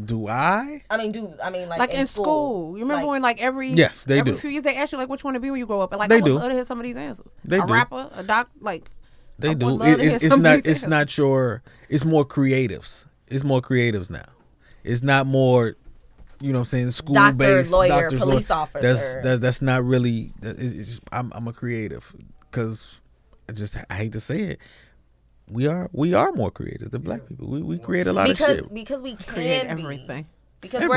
Do I? Like in school. You remember when yes, they every do. few years they ask you like what you want to be when you grow up, and like They I would do. love to hear some of these answers. They a do. rapper, a doc, like They I do. would love to hear It's some of not. these It's answers. not your. It's more creatives. It's more creatives now. It's not more. You know what I'm saying? School Doctor, based. lawyer, police officer. That's not really. I'm a creative because I hate to say it. We are more creative than black people. We create a lot of shit. Because we create can everything. Because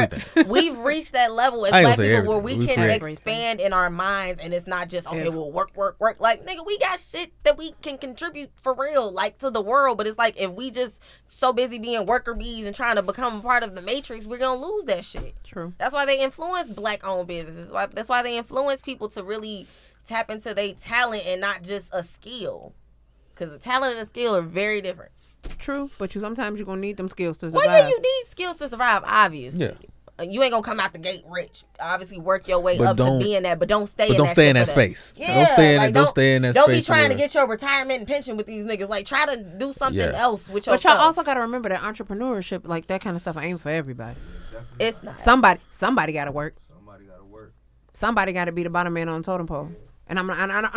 we've reached that level as black people where we can create expand in our minds, and it's not just well, work. Like, nigga, we got shit that we can contribute for real, like, to the world. But it's like, if we just so busy being worker bees and trying to become a part of the matrix, we're gonna lose that shit. True. That's why they influence black-owned businesses. That's why they influence people to really tap into their talent and not just a skill. Because the talent and the skill are very different. True, but sometimes you're gonna need them skills to survive. Well, yeah, you need skills to survive, obviously. Yeah. You ain't gonna come out the gate rich. Obviously, work your way But up to don't- being that, but don't stay But in don't that stay shit in that for them. space. Yeah, Don't stay in like, don't stay in that don't space. be trying to where- get your retirement and pension with these niggas. Like, try to do something Yeah. else with But yourself. y'all also gotta remember that entrepreneurship, like that kind of stuff, ain't for everybody. It's not. Somebody gotta work. Somebody got to work. Somebody gotta be the bottom man on the totem pole. And I'm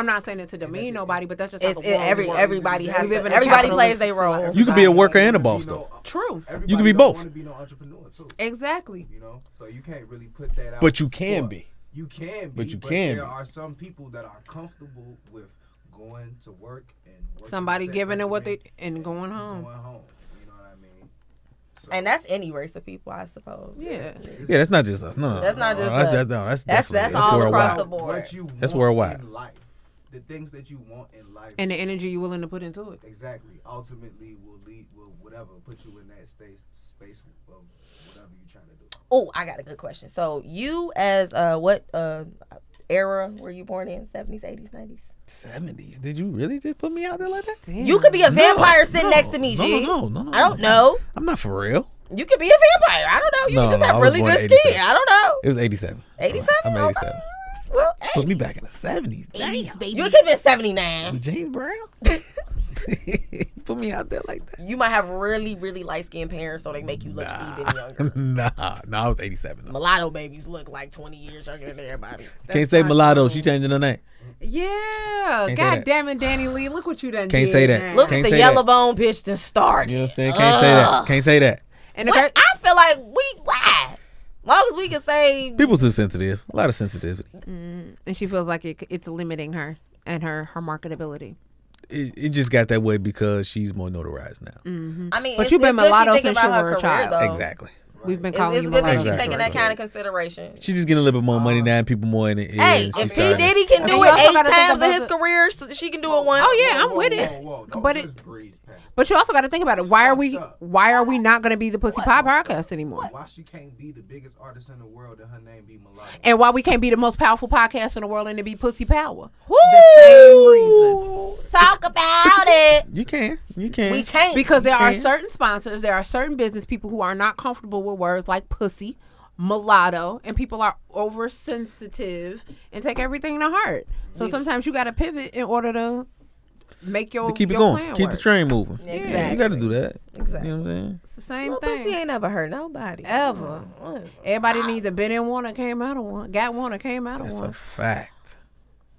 not saying it to demean nobody, but that's just how the world works. Everybody has. We live in a Everybody plays capitalistic their role. society. You could be a worker and a boss though. True. Everybody You can be don't both. want to be no entrepreneur too. Exactly. You know, so you can't really put that out. But you can be. You can be. But you can There be. are some people that are comfortable with going to work and working Somebody the giving it what they regimen and going home. Going home. You know what I mean? So, And that's any race of people, I suppose. Yeah. Yeah, that's not just us. No, That's not just that's, us. That's That's definitely all worldwide. across the board. what you That's want worldwide. in life, the things that you want in life, And the energy you're willing to put into it. exactly, ultimately will whatever put you in that space of whatever you're trying to do. Oh, I got a good question. So you, as what era were you born in? 70s, 80s, 90s? 70s. Did you really just put me out there like that? Damn. You could be a vampire No, sitting no, next to me, G. No. I don't know. I'm not for real. You could be a vampire. I don't know. You No, just no, have I was really born good in skin. 87. I don't know. It was 87. 87? I'm 87. Well, Put me 80s. back in the 70s. Damn. You could have been 79. James Brown? Put me out there like that. You might have really, really light-skinned parents, so they make you look even younger. Nah, I was 87. though. Mulatto babies look like 20 years younger than everybody. Can't say not mulatto. true. She changing her name. Yeah. Can't say God that. damn it, Danny Lee. Look what you done Can't did. say that. man. Look Can't at the say yellow that. bone bitch that started. You know what I'm saying? Can't say that. Can't say that. And the What? girl, I feel like why? Long as we can say People too sensitive. A lot of sensitivity. and she feels like it's limiting her and her marketability. It just got that way because she's more notarized now. I mean, But it's, you've been it's good mulatto she thinking since you about were her a career, child. though. Exactly. We've been It's calling a you good thing she's mulatto. taking that Exactly. kind of consideration. She's just getting a little bit more money now and people more in it. Hey, and she's if P. starting- Diddy can And do you it also 8 gotta think times in about his the- career, so she can do it once. Oh yeah, I'm with it. Don't But just breeze past. But you also got to think about it. Why are we fucked up. not going to be the Pussy Pie podcast anymore? Why she can't be the biggest artist in the world and her name be Mulatto? And why we can't be the most powerful podcast in the world and it be Pussy Power? Woo! The same reason. Talk about it. You can. We can't. Because there are can. certain sponsors, there are certain business people who are not comfortable with words like pussy, mulatto, and people are oversensitive and take everything to heart. So sometimes you got to pivot in order to make your To keep it your going. plan Keep work. the train moving. Exactly. Yeah, you got to do that. Exactly. You know what I'm saying? It's the same Little thing. pussy ain't never hurt nobody. Ever. Everybody needs a been in one or came out of one. Got one or came out of That's one. a fact.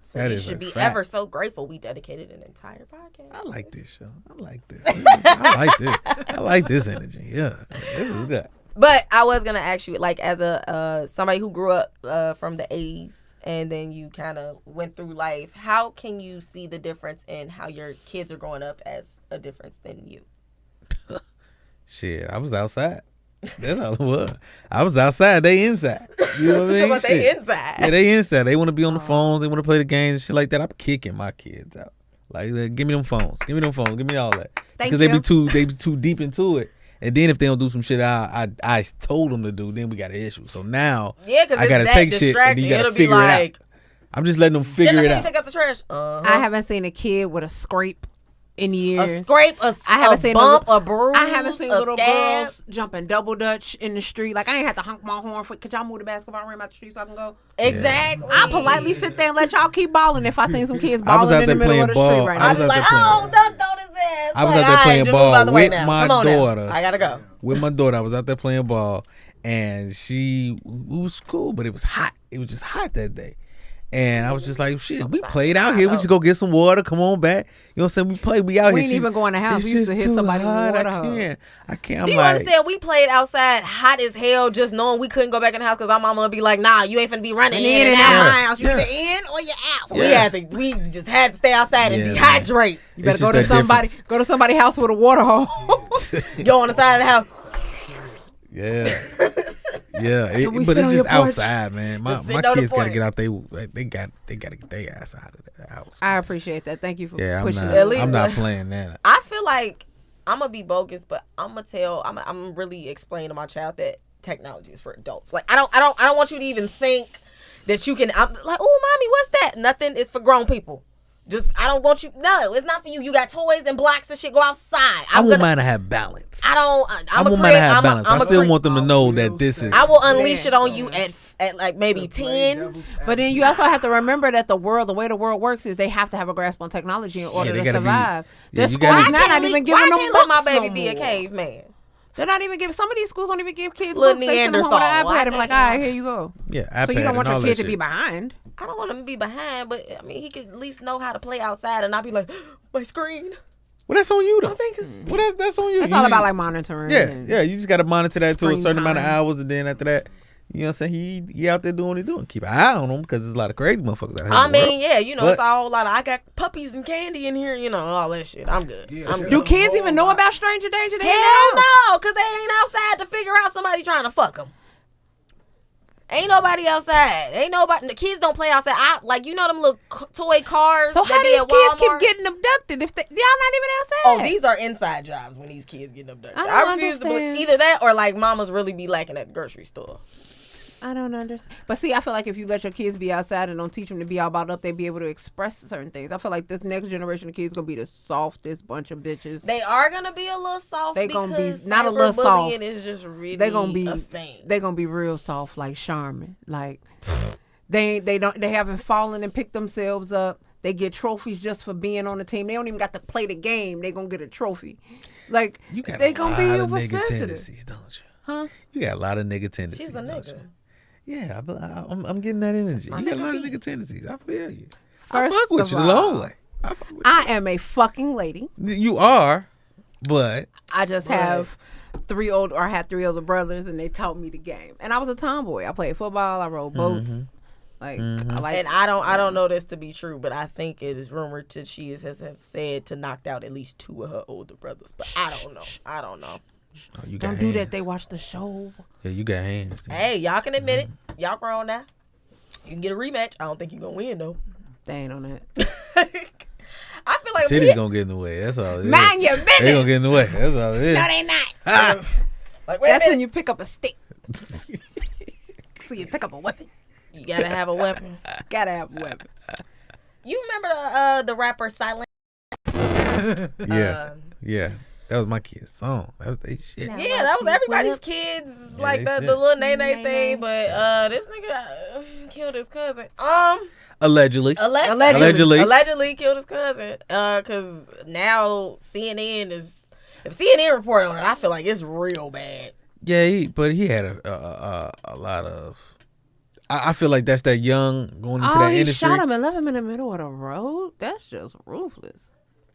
So That we is should a be fact. ever so grateful we dedicated an entire podcast. I like this show. I like this. I like this. I like this energy. Yeah. This is good. But I was gonna ask you, like, as a somebody who grew up from the 80s, and then you kind of went through life. How can you see the difference in how your kids are growing up as a difference than you? Shit, I was outside. That's all it was. I was outside. They inside. You know what I mean? They inside. Yeah, they inside. They want to be on the phones. They want to play the games and shit like that. I'm kicking my kids out. Like, give me them phones. Give me them phones. Give me all that. Because they be too deep into it. And then if they don't do some shit I told them to do, then we got an issue. So now I gotta take shit and then you gotta figure it out. I'm just letting them figure it out. Take out the trash. I haven't seen a kid with a scrape in years. A scrape, a bump, a bruise. I haven't seen little girls jumping double dutch in the street. Like, I ain't had to honk my horn for. Could y'all move the basketball rim out the street so I can go? Exactly. I politely sit there and let y'all keep balling. If I seen some kids balling in the middle of the street right now, I was like, "Oh, don't throw this ass." I was out there playing ball with my daughter. I gotta go. With my daughter, I was out there playing ball, and it was cool, but it was hot. It was just hot that day. And I was just like, shit, we played out here. We just go get some water. Come on back. You know what I'm saying? We played. We out here. We ain't even going to the house. We used to hit somebody with a water hose. I can't. Do you understand? We played outside hot as hell, just knowing we couldn't go back in the house because our mama would be like, nah, you ain't finna be running in and out my house. You either in or you out. So we just had to stay outside and dehydrate. You better go to somebody's house with a water hose. Go on the side of the house. Yeah. Yeah, but it's just outside, man. My kids gotta get out. They gotta get their ass out of the house. I appreciate that. Thank you for pushing I'm not playing that. I feel like I'm gonna be bogus, but I'm really explaining to my child that technology is for adults. Like, I don't want you to even think that you can. I'm like, oh, mommy, what's that? Nothing. It's for grown people. Just, I don't want you. No, it's not for you. You got toys and blocks and shit. Go outside. I want mine to have balance. I want mine to have balance. I still want them to know that this is. I will unleash it on you at like maybe 10. But then you also have to remember that the way the world works is they have to have a grasp on technology in order to survive. The schools not even giving them books. Let my baby be a caveman. They're not even giving. Some of these schools don't even give kids little books. They send them home with an iPad and be like, all right, here you go. Yeah, iPad. So you don't want your kid to be behind. I don't want him to be behind, but I mean, he could at least know how to play outside and not be like, my screen. Well, that's on you though. Well, that's on you. It's all about like monitoring. Yeah. You just got to monitor that to a certain amount of hours, and then after that, you know what I'm saying? He out there doing what he doing. Keep an eye on him because there's a lot of crazy motherfuckers out here. I mean, it's all a lot of. I got puppies and candy in here, all that shit. I'm good. Do kids even know about stranger danger? Hell no, because they ain't outside to figure out somebody trying to fuck them. Ain't nobody outside. The kids don't play outside. Them little toy cars. So how these kids keep getting abducted if y'all not even outside? Oh, these are inside jobs when these kids getting abducted. I refuse to believe either that or like mamas really be lacking at the grocery store. I don't understand. But see, I feel like if you let your kids be outside and don't teach them to be all about up, they be able to express certain things. I feel like this next generation of kids gonna be the softest bunch of bitches. They are gonna be a little soft. They gonna be not a little soft. Is just really they gonna be a thing. They gonna be real soft, like Charmin. Like they haven't fallen and picked themselves up. They get trophies just for being on the team. They don't even got to play the game. They gonna get a trophy. Like they gonna be oversensitive. Tendencies, don't you? Huh? You got a lot of nigga tendencies. She's a nigga. Yeah, I'm getting that energy. You got a lot of nigga tendencies. I feel you. I fuck with you the long way. I am a fucking lady. You are, but I just have had 3 older brothers, and they taught me the game. And I was a tomboy. I played football. I rode boats. I don't know this to be true, but I think it is rumored that she has said to knocked out at least 2 of her older brothers. But I don't know. Oh, you got don't hands. Do that. They watch the show. Yeah, you got hands. Dude. Hey, y'all can admit it. Y'all grown now. You can get a rematch. I don't think you're gonna win though. They ain't on that. I feel like titties gonna get in the way. That's all it is. Mind your business. They gonna get in the way. That's all it is. No, they not. That's when you pick up a stick. So you pick up a weapon. You gotta have a weapon. Gotta have a weapon. You remember the rapper Silento? Yeah. That was my kid's song. That was their shit. Yeah, that was everybody's kids. Like the little Nene thing. But this nigga killed his cousin. Allegedly killed his cousin. Cause now CNN is. If CNN report on it, I feel like it's real bad. Yeah, but he had a lot of. I feel like that's that young going into that industry. He shot him and left him in the middle of the road. That's just ruthless.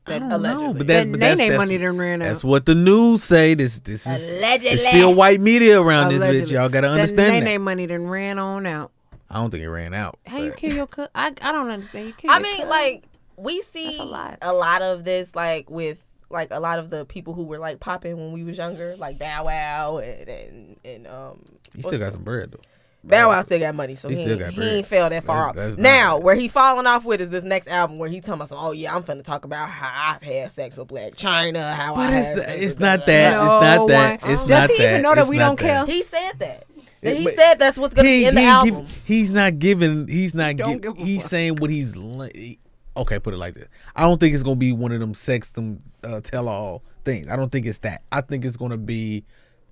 I don't know, but that's money done ran out. That's what the news say. This is it's still white media around this bitch. Y'all gotta understand that. Nene money done ran on out. I don't think it ran out. How you but- kill your cousin? I don't understand. You kill I your mean, cousin? like, we see That's a lot of this, like, with, like, a lot of the people who were, like, popping when we was younger, like Bow Wow and He still got some bread, though. Bow Wow still got money, so He he still got he bread. ain't fell that far off. That's Now, not- where he falling off with is this next album where he talking about, oh yeah, I'm finna talk about how I've had sex with Black China, how But I it's had sex it's with not blah, that. blah, It's not that. No, It's Does not he even that. know that It's we not don't care? blah. He said that. Yeah, He but said that's what's gonna be in the album. He's not giving. He's not. Don't give a He's fuck. saying what he's. Okay, put it like this. I don't think it's gonna be one of them tell all things. I don't think it's that. I think it's gonna be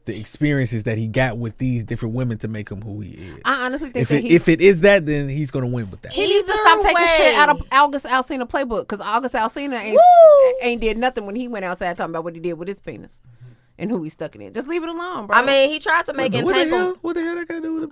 the experiences that he got with these different women to make him who he is. I honestly think If it is that, then he's gonna win with that. he needs to Either stop taking way. shit out of August Alsina playbook, because August Alsina Woo! ain't did nothing when he went outside talking about what he did with his penis and who he stuck it in. Just leave it alone, bro. I mean, he tried to make What the hell? Entangle. What the hell that got to do with it?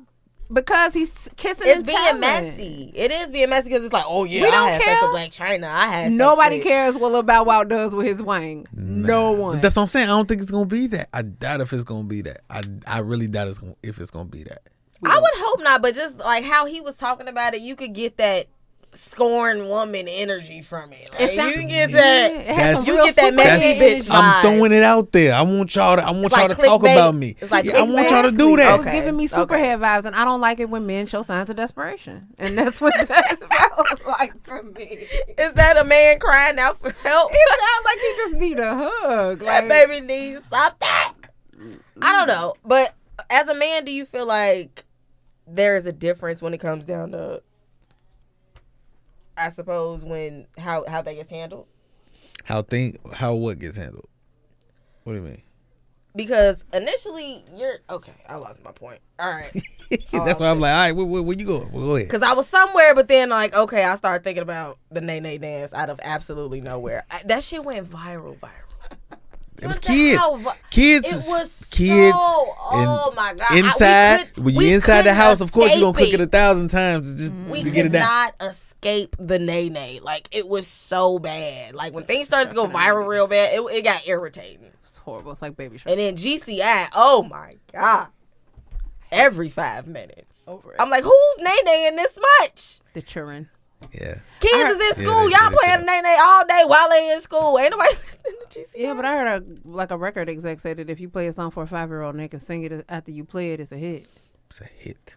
because he's kissing It's and being telling. messy. It is being messy because it's like, oh yeah, We don't I had sex care. with Black China. I had sex Nobody with- cares what Lil Bow Wow does with his wang. No one. But that's what I'm saying. I don't think it's gonna be that. I doubt if it's gonna be that. I really doubt if it's gonna be that. I would hope not, but just like how he was talking about it, you could get that scorned woman energy from it. Like, It sounds- you get Yeah, that. it has some You real get that Superhead messy energy. bitch I'm vibe. throwing it out there. I want y'all to like talk clickbait. about me. It's like Yeah, I want clickbait. y'all to do It that. was Okay. giving me Okay. Superhead vibes, and I don't like it when men show signs of desperation. And that's what that felt like for me. Is that a man crying out for help? It sounds like he just need a hug. That Like, baby needs stop that. I don't know, but as a man, do you feel like there is a difference when it comes down to, I suppose, when how that gets handled? How what gets handled? What do you mean? Because initially you're okay. I lost my point. All right, That's why I'm like, all right, where you go? Well, go ahead. because I was somewhere, but then like okay, I started thinking about the Nay Nay dance out of absolutely nowhere. That shit went viral. It was What the kids. hell? Kids. It was kids. oh my god! Inside, when you inside the house, of course you're gonna escape click it 1,000 times just We to could get it down. not escape the Nay Nay. Like it was so bad. Like when things started to go viral real bad, it got irritating. it's horrible. It's like Baby Shark. And then GCI, oh my god, every 5 minutes. Over it. I'm like, who's Nay Nay in this much? The children. Yeah. Kids I is in Yeah, school. they- Y'all they playing should. Nay Nay all day while they in school. Ain't nobody listening to GCI. Yeah, but I heard a record exec say that if you play a song for a 5-year-old and they can sing it after you play it, it's a hit. It's a hit.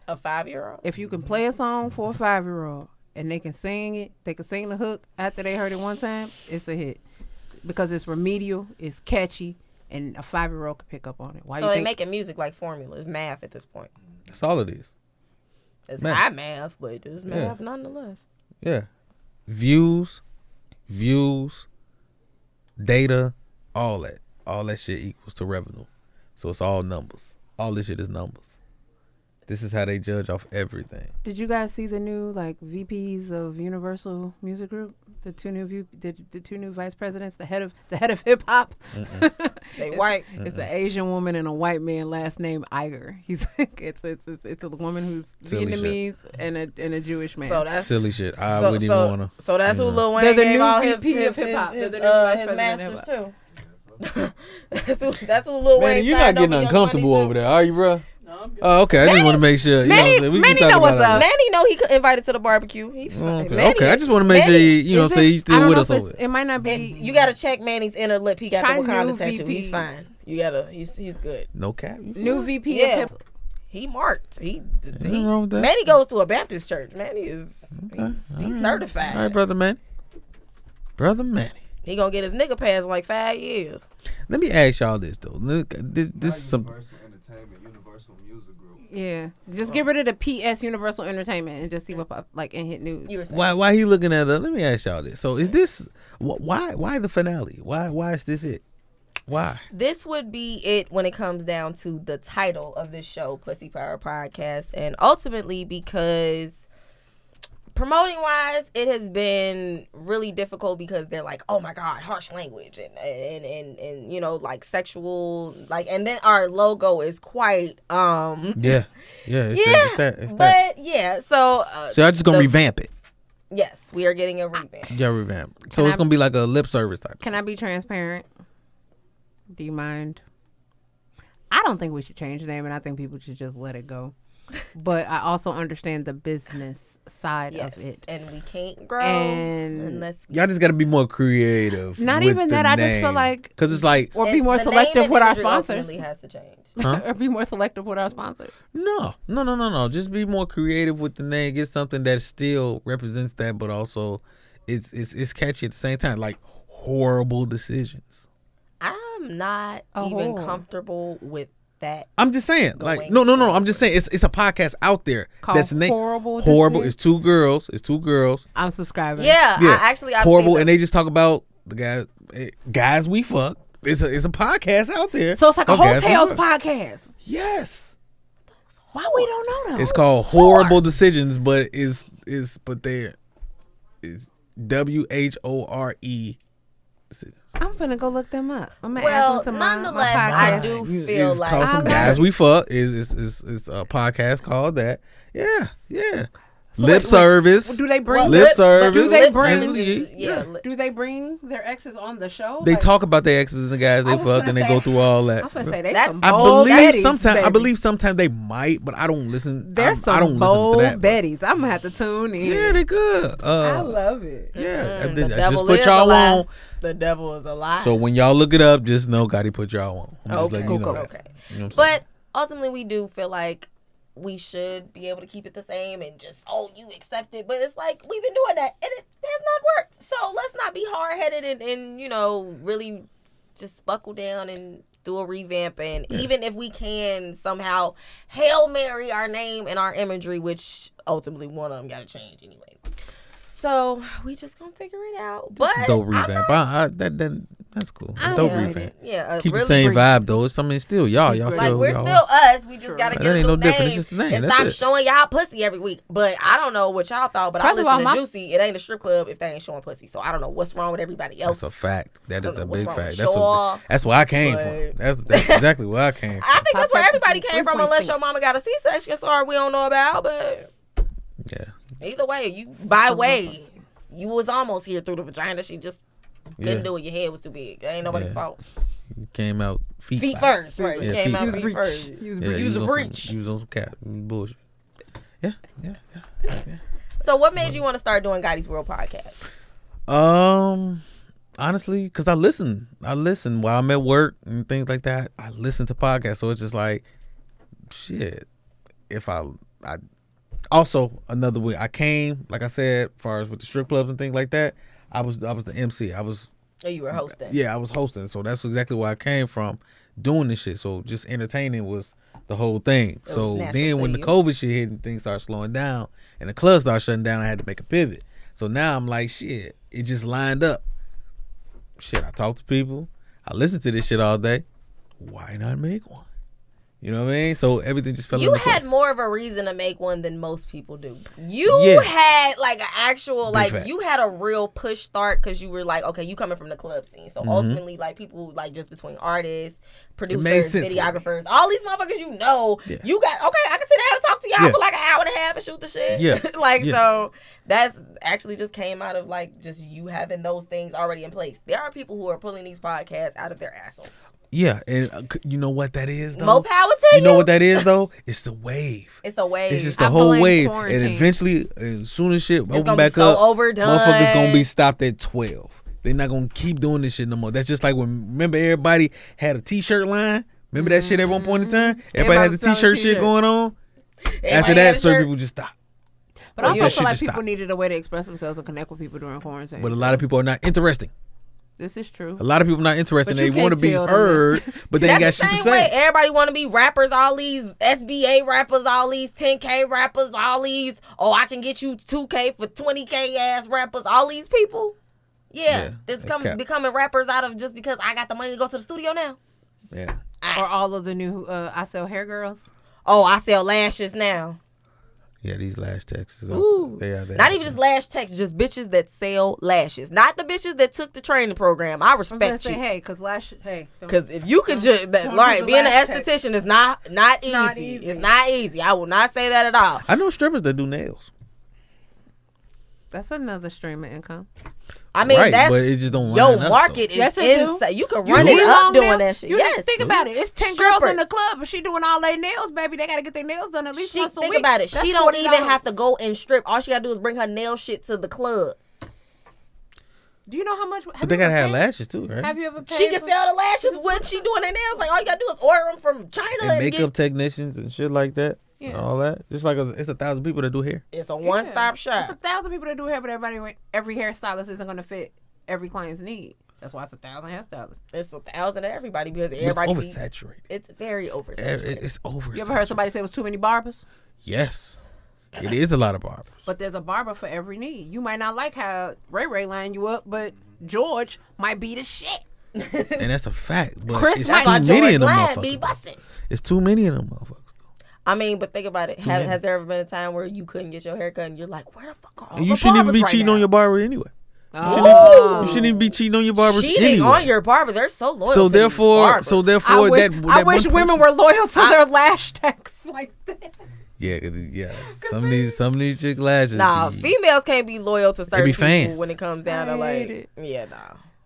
A 5-year-old. If you can play a song for a 5-year-old and they can sing it, they can sing the hook after they heard it one time, it's a hit. Because it's remedial, it's catchy, and a 5-year-old can pick up on it. Why So you they think? making music like formula. It's math at this point. That's all it is. It's Math. high math, but it's math nonetheless. Yeah. Views, data, all that shit equals to revenue. So it's all numbers. All this shit is numbers. This is how they judge off everything. Did you guys see the new like VPs of Universal Music Group? The two new vice presidents, the head of hip hop. They white. It's an Asian woman and a white man, last name Iger. He's it's a woman who's Silly Vietnamese and a Jewish man. So that's Silly shit. I wouldn't even wanna. So that's who Lil Wayne They're the gave new all his VP of his, hip-hop. his, They're the new vice his president of masters too. that's who Lil Man, Wayne. you're not signed getting over Young uncomfortable Money over too. there, are you, bro? Oh, okay. I just want to make sure. You know what I'm saying? We Manny can talk know about what's it. up. Manny know he invited to the barbecue. Okay. I just want to make sure you know, Is say it- he's I still don't with know us if over it's- there. It might not be. You gotta check Manny's inner lip. He got Try the Wakanda new tattoo. He's VPs. fine. You gotta. He's good. No cap. You New feel it? VP Yeah. of hip. He marked. Nothing wrong with that. Manny goes to a Baptist church. Manny is he's All right. certified. All right, brother Manny. Brother Manny. He gonna get his nigga pass in like 5 years. Let me ask y'all this though. Look, this is some. Universal Entertainment, Universal Music Group. Yeah, just get rid of the PS Universal Entertainment and just see what pop like in hit news. You were saying. Why he looking at the? Let me ask y'all this. So is this why the finale? Why is this it? Why? This would be it when it comes down to the title of this show, Pussy Power Podcast, and ultimately because promoting wise, it has been really difficult because they're like, oh my god, harsh language and you know, like sexual, like, and then our logo is quite Yeah. It's yeah, that. It's that. but yeah, so So I just gonna the- revamp it. yes, we are getting a revamp. Yeah, revamp. So Can it's I- gonna be like a lip service type. Can I be transparent? Do you mind? I don't think we should change the name, and I think people should just let it go. but I also understand the business side of it. And we can't grow And unless Y'all just got to be more creative. not with even the that. I just name. feel like, because it's like or be more the name selective and with our imagery sponsors. ultimately has to change. Huh? Or be more selective with our sponsors. no. Just be more creative with the name. Get something that still represents that, but also it's catchy at the same time. Like Horrible Decisions. I'm not A even whore. comfortable with that. I'm just saying, Going like, no. forward. I'm just saying, it's a podcast out there Called that's named Horrible Horrible. Decisions? It's two girls. I'm subscribing. Yeah, Yeah, I've Horrible, seen and them. they just talk about the guys we fuck. It's a podcast out there. So it's like a called Guys We hotels Fuck. podcast. Yes, Why we don't know them? it's called Horrible Decisions, but it's WHORE Decisions. I'm finna go look them up. I'm gonna Well, add them to my nonetheless, podcast. I do feel it's like called Some I Guys love We Fuck. Is a podcast called that. Yeah. So Lip wait, service. Do they bring Well, Lip but service. Do they lip bring- service is- Yeah. Do they bring their exes on the show? They Like, talk about their exes and the guys they I was fucked, gonna and they say- go through all that. I'm finna say they That's- some I bold believe Bettys, sometimes. I baby. believe sometimes they might, but I don't listen. There's I don't some listen bold to that. but- Bettys. I'm gonna have to tune in. Yeah, they good. I love it. Yeah, I The just devil put is y'all a lie. on. The devil is a lie. So when y'all look it up, just know Gotti put y'all on. I'm just Okay, letting you know that. okay. You know what I'm saying? But ultimately, we do feel like we should be able to keep it the same and just, you accept it. But it's like, we've been doing that and it has not worked. So let's not be hard headed and really just buckle down and do a revamp. And even if we can somehow Hail Mary our name and our imagery, which ultimately one of them got to change anyway. So we just gonna figure it out. But Dope revamp. That's cool. I Dope like revamp. yeah, Keep really the same bring- vibe though. It's still y'all. Y'all Like, still we're y'all. still us. We just Sure. gotta That get a ain't new no different. It's name just the name. and That's stop it. showing y'all pussy every week. But I don't know what y'all thought. But I First of listen all, to my- Juicy. It ain't a strip club if they ain't showing pussy. So I don't know what's wrong with everybody else. That's a fact. That is a What's big wrong with fact. Shaw? That's where I came But- from. That's exactly where I came I from. think that's where Pop everybody up came from, 3.6. unless your mama got a C-section story we don't know about. But Yeah. either way, you was almost here through the vagina. She just couldn't do it. Your head was too big. It ain't nobody's Yeah. fault. You came out Feet back. first, right? Yeah, You came feet out first. feet first. Yeah, You was a on breach. You was on some cat bullshit. Yeah. So what made you want to start doing Gotti's World podcast? Honestly, because I listen while I'm at work and things like that. I listen to podcasts, so it's just like, shit. If I also another way I came, like I said, as far as with the strip clubs and things like that, I was the MC. Oh, you were hosting. Yeah, I was hosting, so that's exactly where I came from, doing this shit. So just entertaining was the whole thing. was So natural then to when the you. COVID shit hit and things started slowing down and the clubs started shutting down, I had to make a pivot. So now I'm like, shit, it just lined up. Shit, I talk to people, I listen to this shit all day. Why not make one? You know what I mean? So everything just fell You into had place. more of a reason to make one than most people do. You Yeah. had like an actual, Big like fact. you had a real push start because you were like, okay, you coming from the club scene. So ultimately, like people like just between artists, made producers, sense for me. videographers, all these motherfuckers you know, Yeah. you got, okay, I can sit down and talk to y'all Yeah. for like an hour and a half and shoot the shit. Yeah. like, Yeah. so that's actually just came out of like just you having those things already in place. There are people who are pulling these podcasts out of their assholes. Yeah, and you know what that is though? More power to you. You know what that is though? It's the wave. It's a way. It's just the I whole blame wave, quarantine. and eventually, as soon as shit open gonna be back so up, overdone. motherfuckers gonna be stopped at 12. They're not gonna keep doing this shit no more. That's just like when remember everybody had a T-shirt line. Remember that shit at one point in time. Everybody had the was selling T-shirt shit T-shirts. going on. Everybody After had that, a certain shirt. people just stopped. But I That also shit feel like just people stopped. needed a way to express themselves and connect with people during quarantine. But a lot of people are not interesting. This is true. A lot of people not interested. But They you want to can't be tell them heard, but they ain't got That's shit the to same way. say. Everybody want to be rappers. All these SBA rappers, all these 10K rappers, all these. Oh, I can get you 2K for 20K ass rappers. All these people. Yeah, Yeah, it's they cap. becoming rappers out of just because I got the money to go to the studio now. Yeah, Or all of the new I Sell Hair Girls. Oh, I sell lashes now. yeah. These last texts, Ooh. they are there. Not even just lash techs, just bitches that sell lashes. Not the bitches that took the training program. I I'm gonna respect say, you. hey, cause don't- Because if you could just, don't right, use a being an lash tech. esthetician is not easy. not easy. It's not easy. I will not say that at all. I know strippers that do nails. that's another stream of income. I mean, right, that's but it just don't your line up, market though. is Yes, it do. insane. You can You run do it long up doing nails? that shit. You Yes, think about it. It's 10 girls in Strippers. the club, but she doing all their nails, baby. They gotta get their nails done at least She once a think week. about it. That's She don't $40. even have to go and strip. All she gotta do is bring her nail shit to the club. Do you know how much? But they gotta have lashes too, right? Have you ever paid She can for- sell the lashes when she doing her nails. Like all you gotta do is order them from China And and makeup technicians and shit like that. Yeah. And all that. Just like it's 1,000 people that do hair. it's a one-stop It's shop. 1,000 people that do hair, but every hairstylist isn't gonna fit every client's need. That's why it's 1,000 hairstylists. It's 1,000 to everybody because It's everybody. oversaturated. It's very oversaturated. It's oversaturated. You ever heard somebody say it was too many barbers? Yes. It is a lot of barbers. But there's a barber for every need. You might not like how Ray lined you up, but George might be the shit. And that's a fact. But Chris it's might- too That's many why of them George Lyon be motherfuckers. busting. It's too many of them motherfuckers. I mean, but think about it. Too many. Has there ever been a time where you couldn't get your hair cut and you're like, where the fuck are all And the you shouldn't even barbers be right cheating now? on your barber anyway. Oh. You shouldn't even be cheating on your barbers Cheating anyway. on your barber. They're so loyal. So to these therefore, barbers. I wish, that I wish one women person- were loyal to their lash techs like that. Yeah, some of these chick lashes. Nah, be- females can't be loyal to certain be people fans. when it comes down to I like, hate it. yeah, nah.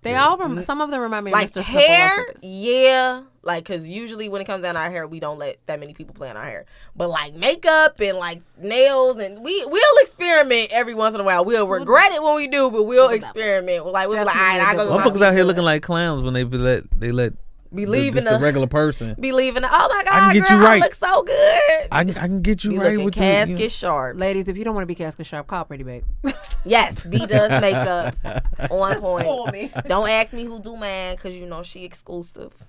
They all some of them remind me of Like Mr. hair, Simple Lessons. yeah, like because usually when it comes down to our hair, we don't let that many people play on our hair. But like makeup and like nails, and we'll experiment every once in a while. We'll regret it when we do, but we'll experiment. Like we'll be like, all right, I go. get my Motherfuckers out here feet looking done. like clowns when they let Believe just in the the regular person. believe in the. Oh my god, I can get girl, you right. I look so good. I can get you Be right looking with casket the, sharp. Ladies, if you don't want to be casket sharp, call Pretty Babe. Yes, B does makeup on For point. me. Don't ask me who do mine because you know she exclusive,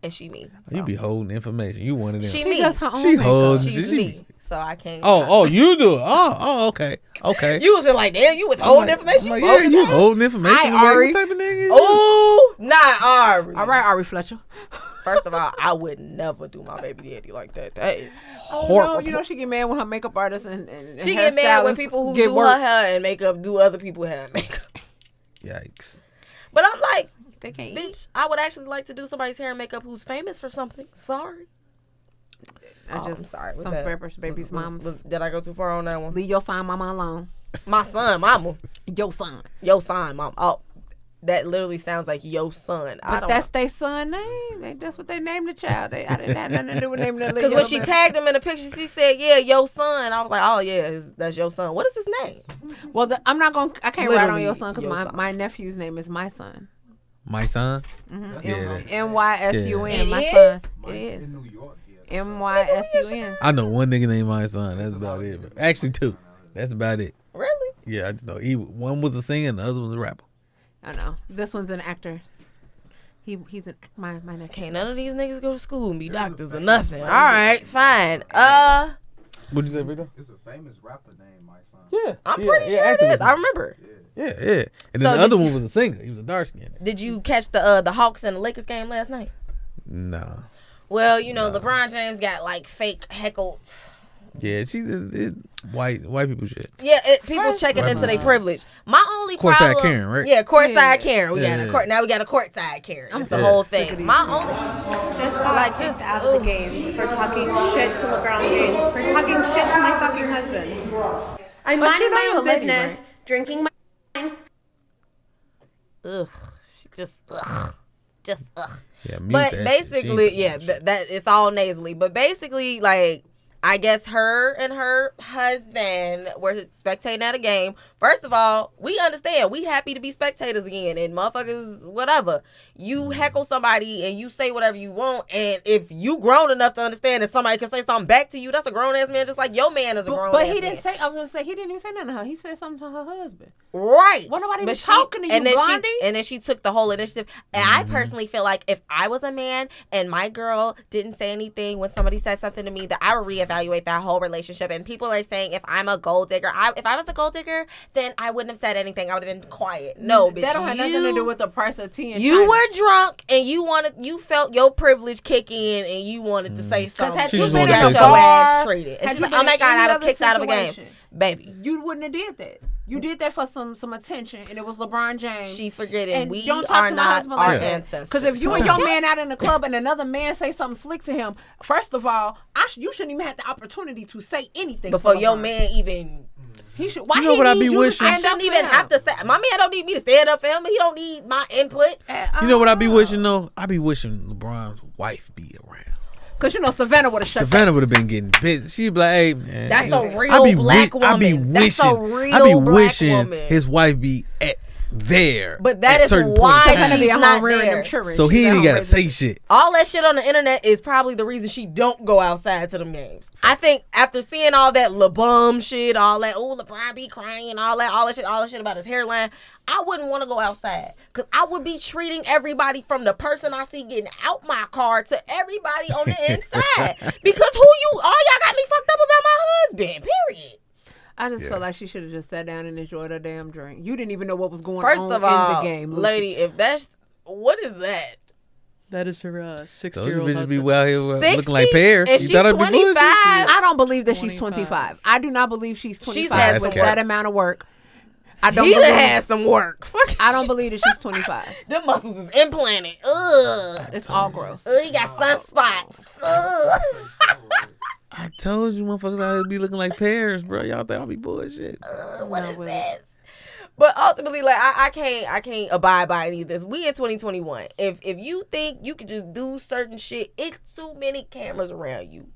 and she me. You be holding information. You one of them. She She me. does her own She makeup. holds. She's she- me, so I can't. Oh, you do it. Oh, okay. You was like, damn, you was holding information. I'm like, You yeah, focused you on it? holding information. Hi, Like, Ari. what type of nigga is Ooh, not Ari. All right, Ari Fletcher. First of all, I would never do my baby daddy like that. That is Oh, horrible. no, you know she get mad when her makeup artist and she get mad when hairstylists people who get do work. her hair and makeup do other people's hair and makeup. Yikes. But I'm like, They can't eat. bitch, I would actually like to do somebody's hair and makeup who's famous for something. Sorry. I'm sorry. Some rappers, baby's moms. Did I go too far on that one? Leave your son, mama alone. My son, mama. Your son. Yo son, mama. Oh, that literally sounds like yo son. I But don't that's their son name. That's what they named the child. I didn't have nothing to do with naming the because when she tagged him in the picture, she said, "Yeah, yo son." I was like, "Oh yeah, that's your son." What is his name? Well, I'm not going. I can't write on Literally your son your because son. my nephew's name is my son. My son? Mm-hmm. Yeah, that- MYSUN. Yeah. My It son. Mine It is. in New York, yeah. MYSUN. I know one nigga named my son. That's about it. Actually, two. That's about it. Really? Yeah, I just know one was a singer and the other was a rapper. I know. This one's an actor. He's my nephew. Can't none of these niggas go to school and be doctors or nothing. All right, fine. What'd you say, Rita? It's a famous rapper named My Son. Yeah, I'm pretty sure it is. I remember. Yeah. And then So the other did one was a singer. He was a dark skin. Did you catch the Hawks and the Lakers game last night? Nah. Well, you know, LeBron James got like fake heckled. Yeah, white people shit. Yeah, people checking into their privilege. My only Courtside problem, Karen, right? Yeah, courtside Yeah. Karen. We got Yeah. a court. Now we got a courtside Karen. That's the Yeah. whole Sick of thing. these My people. only, Just got Like, kicked just- out of the game for talking shit to LeBron James, for talking shit to my fucking husband. I'm But minding you know my you're a own lady, business, right? drinking my ugh, just ugh. Yeah, mute But that shit. She basically, ain't yeah, doing shit. that it's all nasally. But basically, like, I guess her and her husband were spectating at a game. First of all, we understand. We happy to be spectators again. And motherfuckers, whatever. You heckle somebody and you say whatever you want. And if you grown enough to understand that somebody can say something back to you, that's a grown-ass man just like your man is a grown-ass But man. he didn't say. I was gonna say he didn't even say nothing to her. He said something to her husband. Right. Well, nobody But was talking to you, and then Blondie. and then she took the whole initiative. And I personally feel like if I was a man and my girl didn't say anything when somebody said something to me, that I would reevaluate that whole relationship. And people are saying if I'm a gold digger, if I was a gold digger, then I wouldn't have said anything. I would have been quiet. No, bitch. That don't have nothing to do with the price of tea. And You China. were drunk and you felt your privilege kick in and you wanted to say something. had She you just been wanted in to a say Got your something. ass bar, treated. And had she's you like, been oh my in God, any I was other kicked out of a game. situation, Baby. You wouldn't have did that. You did that for some attention, and it was LeBron James. She forgetting And we don't talk are to my not husband our like that. ancestors. Because if you and your man out in the club and another man say something slick to him, first of all, you shouldn't even have the opportunity to say anything before to your LeBron. man even He should. Why You know he what I need be you to wishing? I stand up shouldn't for even him? have to say. My man don't need me to stand up for him. He don't need my input. You know what I be wishing though? I be wishing LeBron's wife be around. Because you know Savannah would have shut Savannah would have been getting busy. She'd be like, "Hey, man, That's a I real be black wi- I be woman. wishing, That's a real I be black wishing woman. his wife be there. But that at is certain why point in Savannah time. be at she's not home rearing there. them children. So She's he at ain't home gotta raising say shit. All that shit on the internet is probably the reason she don't go outside to them games. I think after seeing all that LeBum shit, all that, oh, LeBron be crying, all that shit about his hairline, I wouldn't want to go outside because I would be treating everybody from the person I see getting out my car to everybody on the inside. Because all y'all got me fucked up about my husband, period. I just felt like she should have just sat down and enjoyed her damn drink. You didn't even know what was going First on of all, in the game, Lucy. lady, if that's, what is that? That is her Those 6-year-old bitches be husband. out here 60? looking like pears. And You she thought I'd be 25? bullshit? I don't believe that she's 25. 25. I do not believe she's 25 had with some that work. amount of work. I don't He done believe. had some work. Fuck I don't believe that she's 25. them muscles is implanted. Ugh. It's all gross. He got sunspots. Ugh. I told you, motherfuckers out here be looking like pears, bro. Y'all think I'll be bullshit. What No, is but- this? But ultimately, like I can't abide by any of this. We in 2021. If you think you can just do certain shit, it's too many cameras around you.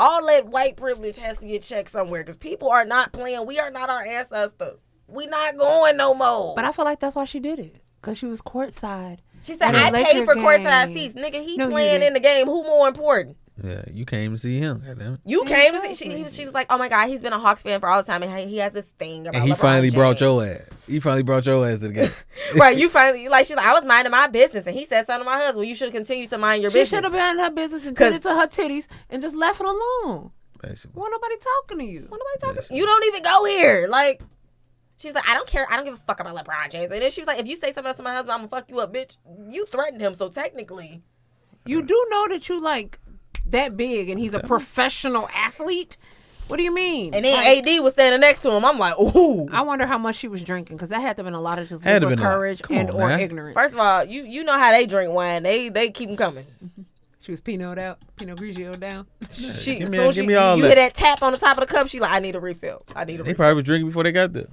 All that white privilege has to get checked somewhere because people are not playing. We are not our ancestors. We not going no more. But I feel like that's why she did it. Because she was courtside. She said, at a I paid Laker for courtside game. seats. Nigga, he No, you playing in didn't. the game. Who more important? Yeah, you came to see him. Goddamn. You came to see. Exactly. She was like, oh my God, he's been a Hawks fan for all the time. And he has this thing about And he LeBron finally brought James. your ass. He finally brought your ass to the game. Right, you finally, like, she's like, I was minding my business. And he said something to my husband. Well, you should continue to mind your She business. should have been in her business and 'Cause- tended to her titties and just left it alone. Basically. Why nobody talking to you? What am I talking? Yes. You don't even go here. Like, she's like, I don't care. I don't give a fuck about LeBron James. And then she was like, if you say something else to my husband, I'm gonna fuck you up, bitch. You threatened him, so technically. You do know that you like that big and he's a professional athlete? What do you mean? And then Like, AD was standing next to him. I'm like, ooh. I wonder how much she was drinking because that had to have been a lot of just Had to liquid been a lot. courage Come and on, or man. ignorance. First of all, you know how they drink wine. They keep them coming. She was Pinot Grigio down. She, Give me- soon give she, me all you that. hear that tap on the top of the cup, she like, I need a refill. I need a They refill. probably was drinking before they got there.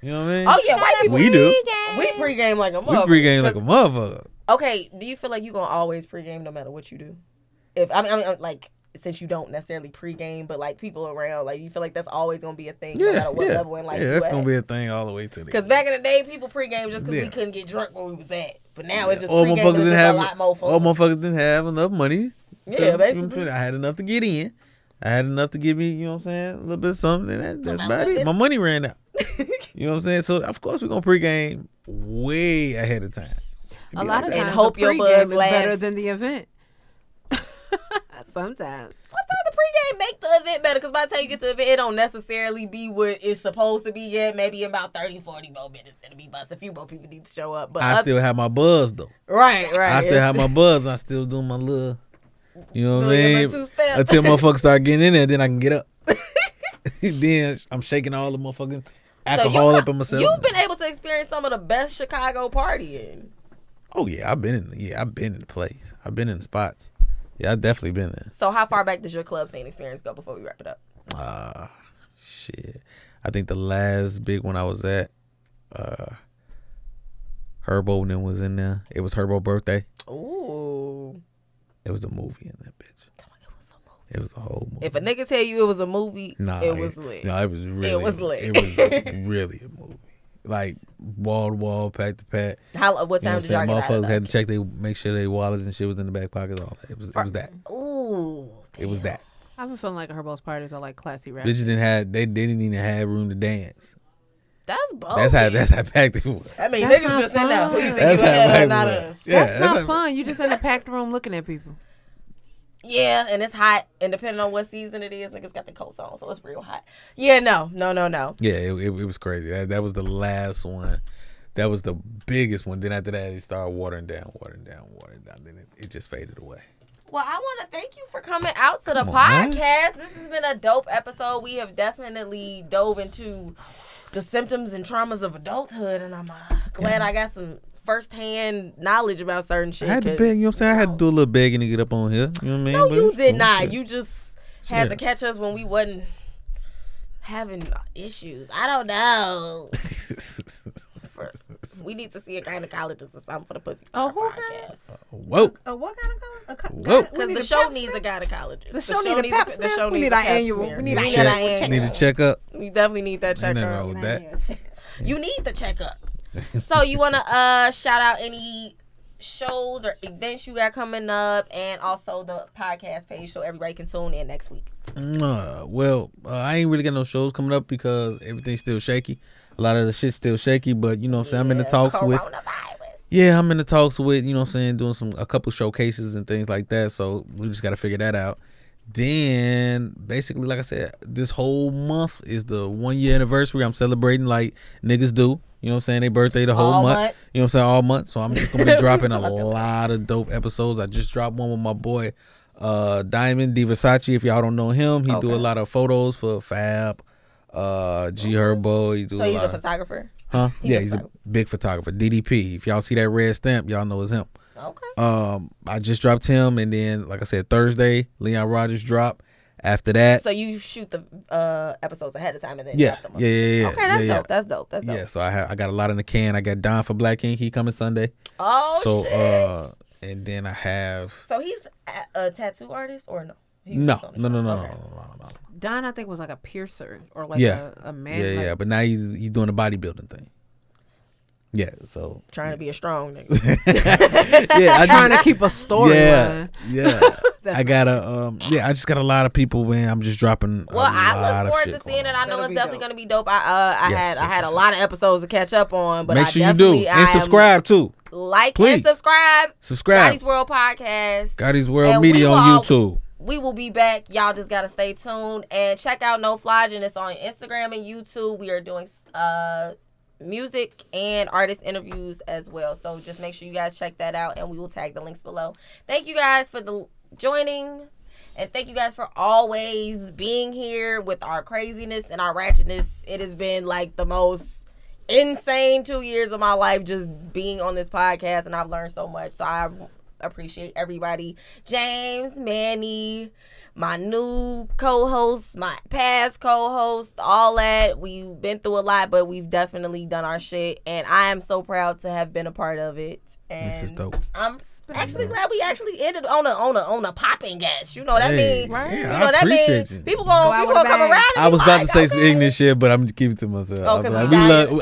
You know what I mean? Oh yeah, white people. We do. We pregame like a We motherfucker. pregame like a motherfucker. Okay, do you feel like you gonna always pregame no matter what you do? If I mean, like, since you don't necessarily pregame, but like people around, like you feel like that's always gonna be a thing, no Yeah, matter what yeah. level in life Yeah, you that's at. gonna be a thing all the way to the Because back in the day, people pregame just because Yeah. we couldn't get drunk where we was at. But now it's just All pregame motherfuckers because didn't it's a have. lot more fun. All motherfuckers didn't have enough money. Yeah, basically. You know what I'm saying? I had enough to get in. I had enough to give me, you know what I'm saying, a little bit of something. And that's about it. My money ran out. You know what I'm saying? So of course we're gonna pregame way ahead of time. A lot of And times hope the your pregame buzz is better lasts. than the event. Sometimes. Sometimes the pregame make the event better because by the time you get to the event, it don't necessarily be what it's supposed to be yet. Maybe in about 30, 40 more minutes it'll be bust. A few more people need to show up. But I still have my buzz though. right. I still have my buzz. I still do my little, you know what I Doing your mean? little two-step. Until motherfuckers start getting in there, then I can get up. Then I'm shaking all the motherfucking alcohol up in myself. You've been able to experience some of the best Chicago partying. Oh yeah, I've been in the place. I've been in the spots. Yeah, I've definitely been there. So how far back does your club scene experience go before we wrap it up? Shit. I think the last big one I was at, Herbo and them was in there. It was Herbo's birthday. Ooh. It was a movie in that bitch. It was a whole movie. If a nigga tell you it was a movie, Nah, it was lit. No, it was really. It was lit. It was really a movie. Like wall to wall, pack to pack. What You know time what did y'all I'm saying? get out Motherfuckers of had to check they make sure their wallets and shit was in the back pockets. All that. It was that. Ooh. It was that. I've been feeling like Herbo's parties are like classy rap. Bitches didn't have. They didn't even have room to dance. That's bold. That's how packed it was. I mean, That's niggas not just in there. Who you fun. think That's you how ahead packed of, it not was. us? Yeah, That's not how- fun. You just in a packed room looking at people. Yeah, and it's hot, and depending on what season it is, niggas got the coats on, so it's real hot. Yeah, no. Yeah, it was crazy. That was the last one. That was the biggest one. Then after that, it started watering down. Then it just faded away. Well, I want to thank you for coming out to the Come on, podcast. This has been a dope episode. We have definitely dove into the symptoms and traumas of adulthood, and I'm glad I got some firsthand knowledge about certain shit. I had to 'cause, beg, you know what I'm saying? I had to do a little begging to get up on here. You know what I mean? No, But you it's did cool. not. Shit. You just had to catch us when we wasn't having issues. I don't know. We need to see a gynecologist or something for the Pussy Power podcast. Whoa. What kind of color? Whoa. Because the show needs a gynecologist. The show needs a pap smear. The show We needs need a our pap annual. smear. We need our annual Need a checkup. We definitely need that Ain't nothing checkup. wrong with that. You need the checkup. So you want to shout out any shows or events you got coming up, and also the podcast page so everybody can tune in next week? Well, I ain't really got no shows coming up because everything's still shaky. A lot of the shit's still shaky, but you know what I'm saying, I'm in the talks with. Yeah, I'm in the talks with, you know what I'm saying, doing a couple showcases and things like that. So we just got to figure that out. Then basically, like I said, this whole month is the 1 year anniversary. I'm celebrating like niggas do. You know what I'm saying? Their birthday the whole month. You know what I'm saying? All month. So I'm just going to be dropping a lot of dope episodes. I just dropped one with my boy, Diamond D Versace. If y'all don't know him, he do a lot of photos for Fab, G Herbo. So he's a photographer? Huh? He's a big photographer. DDP. If y'all see that red stamp, y'all know it's him. Okay. I just dropped him, and then, like I said, Thursday, Leon Rogers dropped. After that, so you shoot the episodes ahead of time and then drop them. Yeah. Okay, that's dope. That's dope. That's dope. Yeah, so I got a lot in the can. I got Don for Black Ink. He coming Sunday. Oh, shit. And then I have. So he's a tattoo artist or no? No. Don, I think, was like a piercer or like a man. Yeah. But now he's doing a bodybuilding thing. Yeah, so trying to be a strong nigga. I'm trying to keep a storyline. Yeah. I got I just got a lot of people, man. I'm just dropping. Well, I look forward to seeing it. I know it's definitely going to be dope. I had a lot of episodes to catch up on, but make sure you do and subscribe too. And subscribe. Subscribe. Gotti's World Podcast. Gotti's World Media on YouTube. We will be back. Y'all just gotta stay tuned and check out No Flogging. It's on Instagram and YouTube. We are doing music and artist interviews as well, so just make sure you guys check that out, and we will tag the links below. Thank you guys for joining, and thank you guys for always being here with our craziness and our ratchetness. It has been like the most insane 2 years of my life just being on this podcast, and I've learned so much, so I appreciate everybody. James, Manny, my new co-host, my past co-host, all that. We've been through a lot, but we've definitely done our shit, and I am so proud to have been a part of it. And this is dope. I'm actually glad we actually ended on a popping gas. You know what I mean? Right? Yeah, You know I that appreciate mean you. people gonna come around. And I was about to say some okay. ignorant shit, but I'm just keeping it to myself.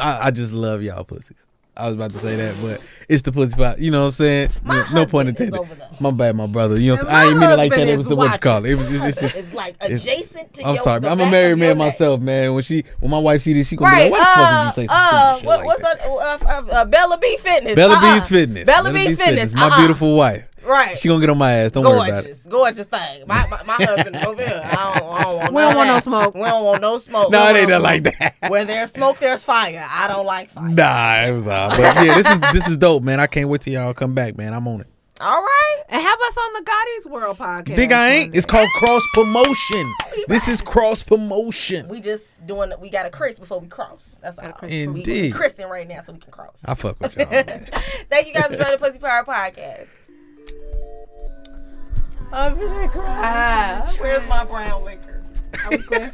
I just love y'all pussies. I was about to say that, but it's the pussy pop. You know what I'm saying? No pun intended. My bad, my brother. You know, I ain't mean it like that. It was the what you call it. It's like adjacent to. I'm sorry. I'm a married man myself, man. When my wife see this, she gonna be like, "Why the fuck did you say some stupid shit like that?" Bella B Fitness. Bella B's Fitness. Bella B's Fitness. My beautiful wife. Right. She gonna get on my ass. Don't worry about it. Gorgeous thing. My husband is over here. I don't want We don't want no smoke. We don't want no smoke. No, it ain't nothing like that. Where there's smoke, there's fire. I don't like fire. Nah, it was all. But yeah, this is dope, man. I can't wait till y'all come back, man. I'm on it. All right. And have us on the Gotti's World Podcast. Think I ain't? It's called cross promotion. This is cross promotion. We just we got to Chris before we cross. That's all. Indeed. We Chrising right now so we can cross. I fuck with y'all, man. Thank you guys for joining the Pussy Power Podcast. I'm gonna cry. Where's my brown liquor? Are we clear?